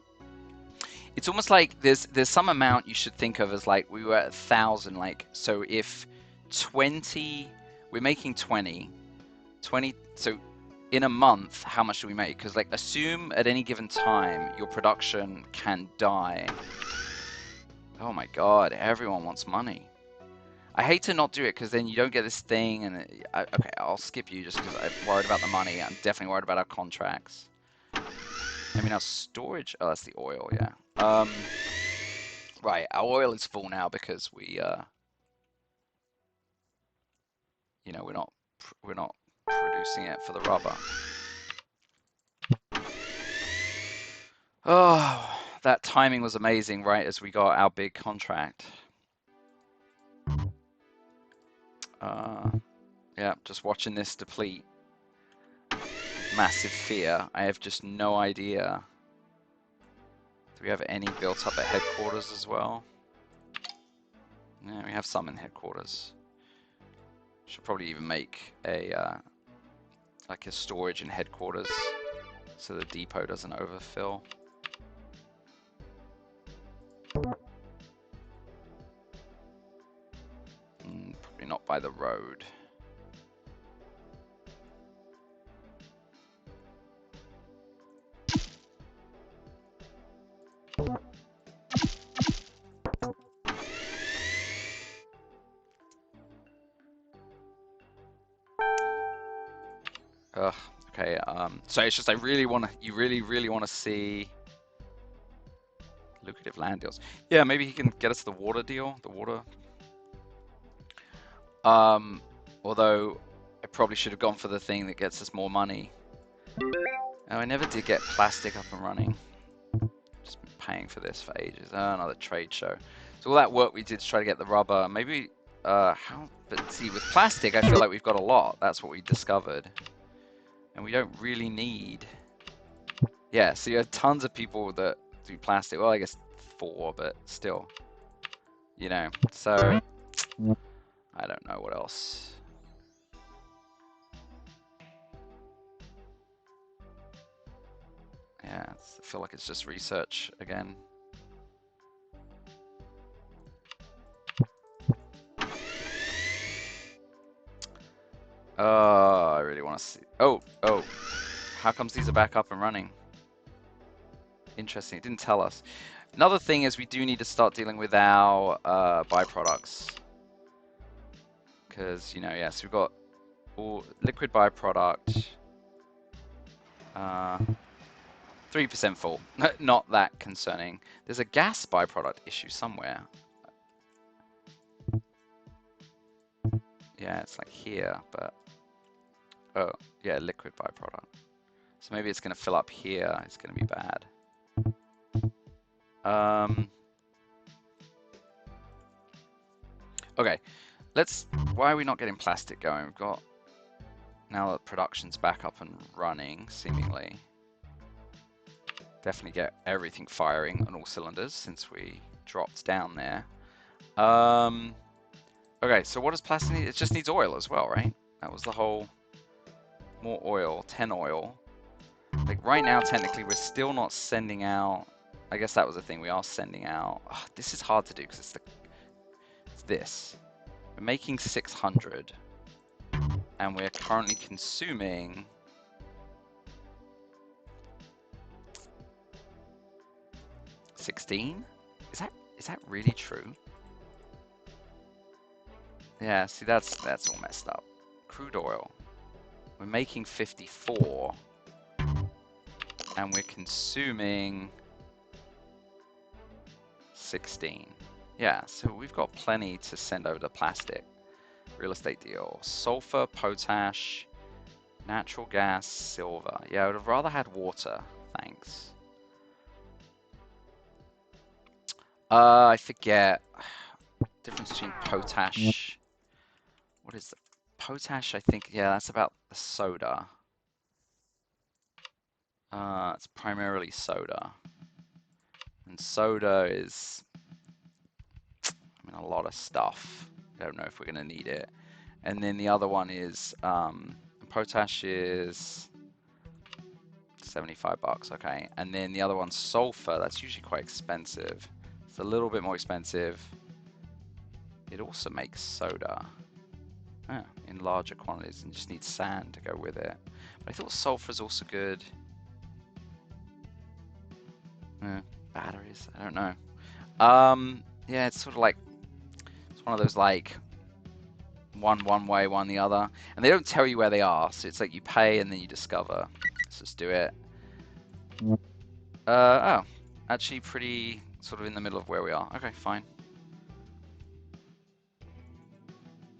It's almost like there's some amount you should think of as like we were at 1,000, like, so if 20, we're making 20, so in a month, how much do we make? Because like assume at any given time your production can die. Oh my God, everyone wants money. I hate to not do it because then you don't get this thing, and okay, I'll skip you just because I'm worried about the money. I'm definitely worried about our contracts. I mean, our storage. Oh, that's the oil, yeah. Right, our oil is full now because we, you know, we're not producing it for the rubber. Oh, that timing was amazing, right? As we got our big contract. Yeah, just watching this deplete. Massive fear. I have just no idea. Do we have any built up at headquarters as well? Yeah, we have some in headquarters. Should probably even make a like a storage in headquarters so the depot doesn't overfill. Probably not by the road. Ugh. Okay. So it's just you really want to see lucrative land deals. Yeah, maybe he can get us the water deal. The water. Although I probably should have gone for the thing that gets us more money. Oh, I never did get plastic up and running. Just been paying for this for ages. Oh, another trade show. So all that work we did to try to get the rubber, maybe, but see, with plastic, I feel like we've got a lot. That's what we discovered. And we don't really need, yeah, so you have tons of people that do plastic. Well, I guess 4, but still, you know, so I don't know what else. Yeah, I feel like it's just research again. I really want to see. Oh, how comes these are back up and running? Interesting, it didn't tell us. Another thing is we do need to start dealing with our byproducts. Because, you know, yes, we've got all liquid byproduct. 3% full. Not that concerning. There's a gas byproduct issue somewhere. Yeah, it's like here, but... Oh, yeah, liquid byproduct. So maybe it's going to fill up here. It's going to be bad. Okay, why are we not getting plastic going? We've got, now that production's back up and running, seemingly. Definitely get everything firing on all cylinders since we dropped down there. Okay, so what does plastic need? It just needs oil as well, right? That was the whole, more oil, 10 oil. Like right now, technically, we're still not sending out, I guess that was the thing, we are sending out. Oh, this is hard to do because it's this. We're making 600, and we're currently consuming 16. Is that really true? Yeah, see that's all messed up. Crude oil. We're making 54 and we're consuming 16. Yeah, so we've got plenty to send over to plastic. Real estate deal. Sulfur, potash, natural gas, silver. Yeah, I would have rather had water. Thanks. I forget. Difference between potash. What is the potash? I think, yeah, that's about the soda. It's primarily soda. And soda is, I mean, a lot of stuff. I don't know if we're going to need it. And then the other one is, potash is 75 bucks, okay. And then the other one's sulfur. That's usually quite expensive. It's a little bit more expensive. It also makes soda. In larger quantities, and just need sand to go with it. But I thought sulfur is also good. Batteries, I don't know. Yeah, it's sort of like, it's one of those like, one way, one the other. And they don't tell you where they are, so it's like you pay and then you discover. Let's just do it. Oh, actually pretty sort of in the middle of where we are. Okay, fine.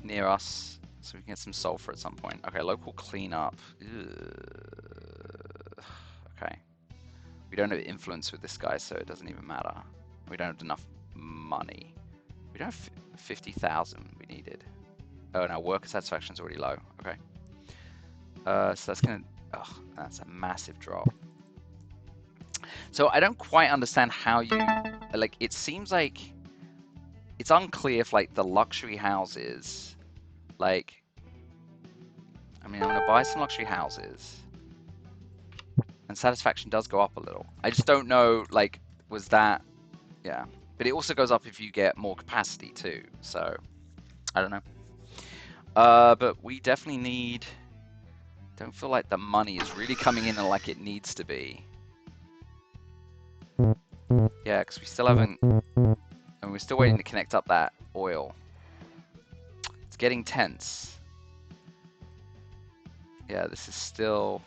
Near us, so we can get some sulfur at some point. Okay, local cleanup. Okay. We don't have influence with this guy, so it doesn't even matter. We don't have enough money. We don't have 50,000 we needed. Oh, no, worker satisfaction's already low. Okay. So that's gonna, that's a massive drop. So I don't quite understand how you, like, it seems like it's unclear if, like, the luxury houses, like, I mean, I'm gonna buy some luxury houses, and satisfaction does go up a little. I just don't know, like, was that, yeah. But it also goes up if you get more capacity too, so I don't know. But we definitely need, don't feel like the money is really coming in like it needs to be. Yeah, because we still haven't, and we're still waiting to connect up that oil. It's getting tense. Yeah, this is still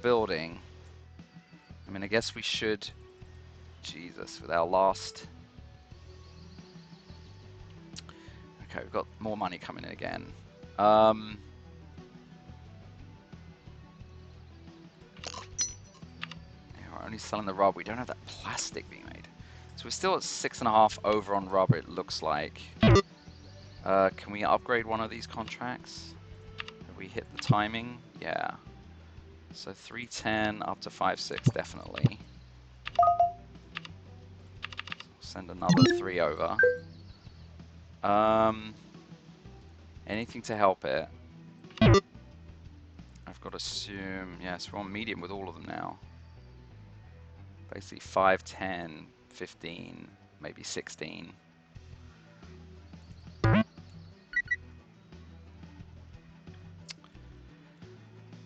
building. I mean, I guess we should, Jesus, with our last, okay, we've got more money coming in again. Yeah, we're only selling the rubber. We don't have that plastic being made. So we're still at 6.5 over on rubber, it looks like. Can we upgrade one of these contracts? Have we hit the timing? Yeah. So 310 up to 5.6, definitely. Send another 3 over. Anything to help it. I've got to assume, yes, we're on medium with all of them now. Basically 5, 10, 15, maybe 16.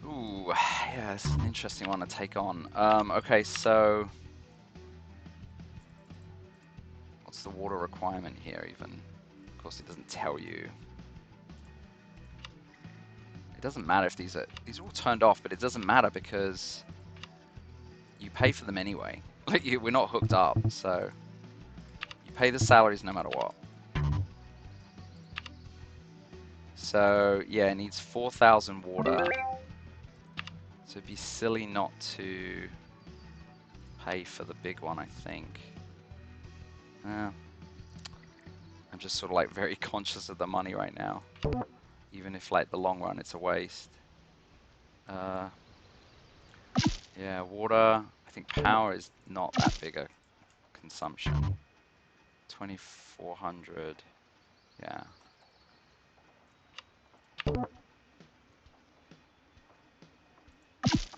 Ooh, yeah, this is an interesting one to take on. Okay, so what's the water requirement here even? Of course, it doesn't tell you. It doesn't matter if these are all turned off, but it doesn't matter because you pay for them anyway. Like, we're not hooked up, so you pay the salaries no matter what. So yeah, it needs 4,000 water. So it'd be silly not to pay for the big one, I think. I'm just sort of like very conscious of the money right now. Even if like the long run it's a waste. Yeah, water, I think power is not that big a consumption. 2,400, yeah. I'm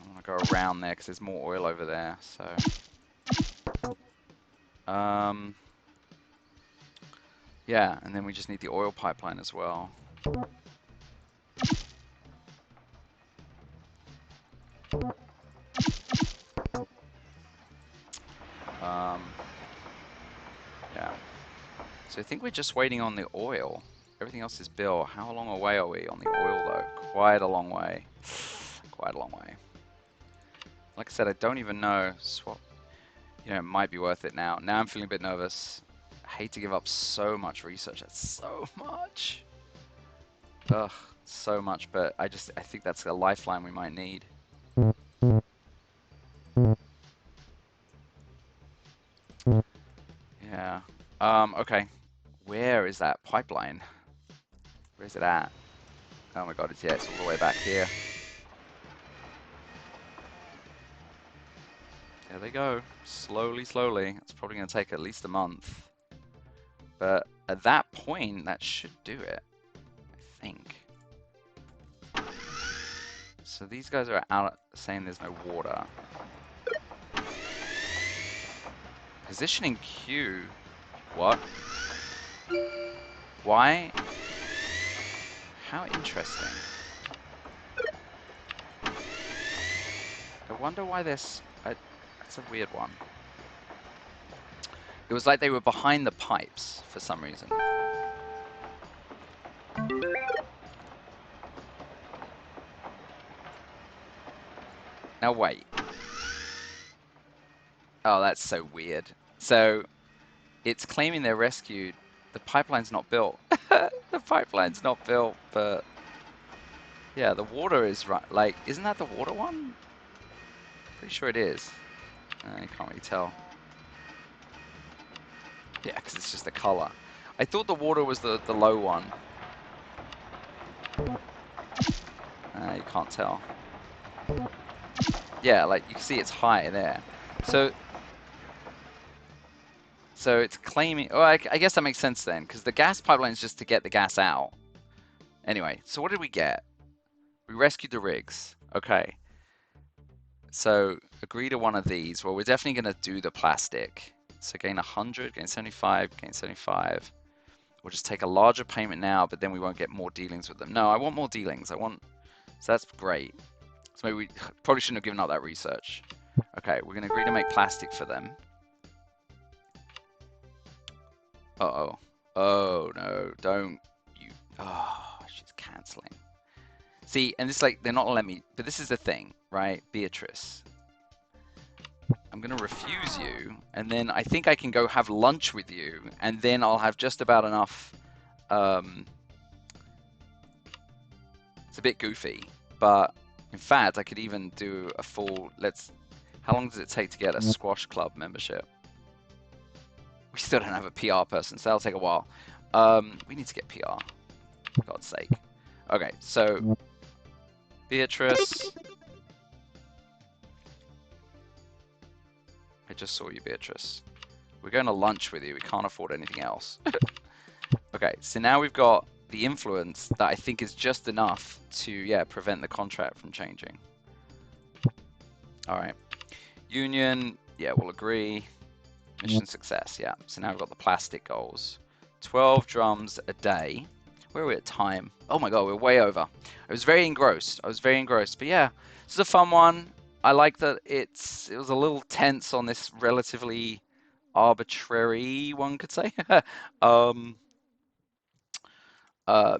gonna go around there because there's more oil over there, so. Yeah, and then we just need the oil pipeline as well. So I think we're just waiting on the oil. Everything else is built. How long away are we on the oil, though? Quite a long way. Quite a long way. Like I said, I don't even know. Swap. You know, it might be worth it now. Now I'm feeling a bit nervous. I hate to give up so much research. That's so much. Ugh, so much. But I think that's a lifeline we might need. Yeah. Okay. Where is that pipeline? Where is it at? Oh my god, it's all the way back here. There they go. Slowly, slowly. It's probably going to take at least a month. But at that point, that should do it, I think. So these guys are out saying there's no water. Positioning Q. What? Why? How interesting. I wonder why this. That's a weird one. It was like they were behind the pipes for some reason. Now wait. Oh, that's so weird. So it's claiming they're rescued. The pipeline's not built. The pipeline's not built, but yeah, the water is right. Like, isn't that the water one? Pretty sure it is. I can't really tell. Yeah, because it's just the color. I thought the water was the low one. You can't tell. Yeah, like you can see it's high there. So it's claiming. Oh, I guess that makes sense then, because the gas pipeline is just to get the gas out. Anyway, so what did we get? We rescued the rigs. Okay. So agree to one of these. Well, we're definitely going to do the plastic. So gain 100, gain 75, gain 75. We'll just take a larger payment now, but then we won't get more dealings with them. No, I want more dealings. So that's great. So maybe we probably shouldn't have given up that research. Okay, we're going to agree to make plastic for them. Uh-oh. Oh, no. Don't you... Oh, she's canceling. See, and it's like, they're not letting me... But this is the thing, right? Beatrice. I'm going to refuse you, and then I think I can go have lunch with you, and then I'll have just about enough... It's a bit goofy, but in fact, I could even do a full... How long does it take to get a squash club membership? We still don't have a PR person, so that'll take a while. We need to get PR, for God's sake. Okay, so Beatrice. I just saw you, Beatrice. We're going to lunch with you. We can't afford anything else. Okay, so now we've got the influence that I think is just enough to, yeah, prevent the contract from changing. All right. Union, yeah, we'll agree. Mission success, yeah. So now we've got the plastic goals. 12 drums a day. Where are we at time? Oh my god, we're way over. I was very engrossed. But yeah, this is a fun one. I like that it was a little tense on this relatively arbitrary, one could say,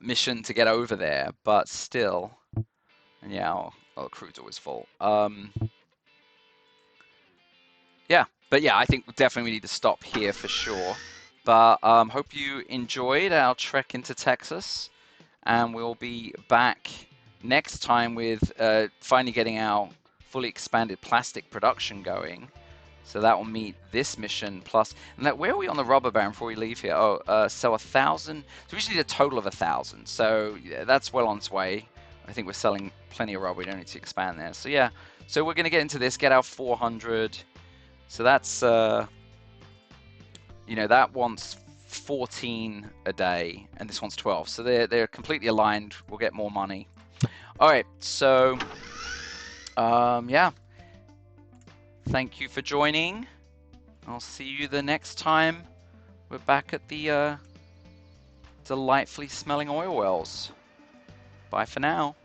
mission to get over there, but still. And yeah, our crew's always full. Yeah, but yeah, I think definitely we need to stop here for sure. But hope you enjoyed our trek into Texas, and we'll be back next time with finally getting our fully expanded plastic production going. So that will meet this mission plus. And where are we on the rubber baron before we leave here? Oh, so 1,000. So we just need a total of 1,000. So yeah, that's well on its way. I think we're selling plenty of rubber. We don't need to expand there. So yeah, so we're going to get into this, get our 400. So that's, you know, that wants 14 a day, and this one's 12. So they're completely aligned. We'll get more money. All right, so, yeah. Thank you for joining. I'll see you the next time we're back at the delightfully smelling oil wells. Bye for now.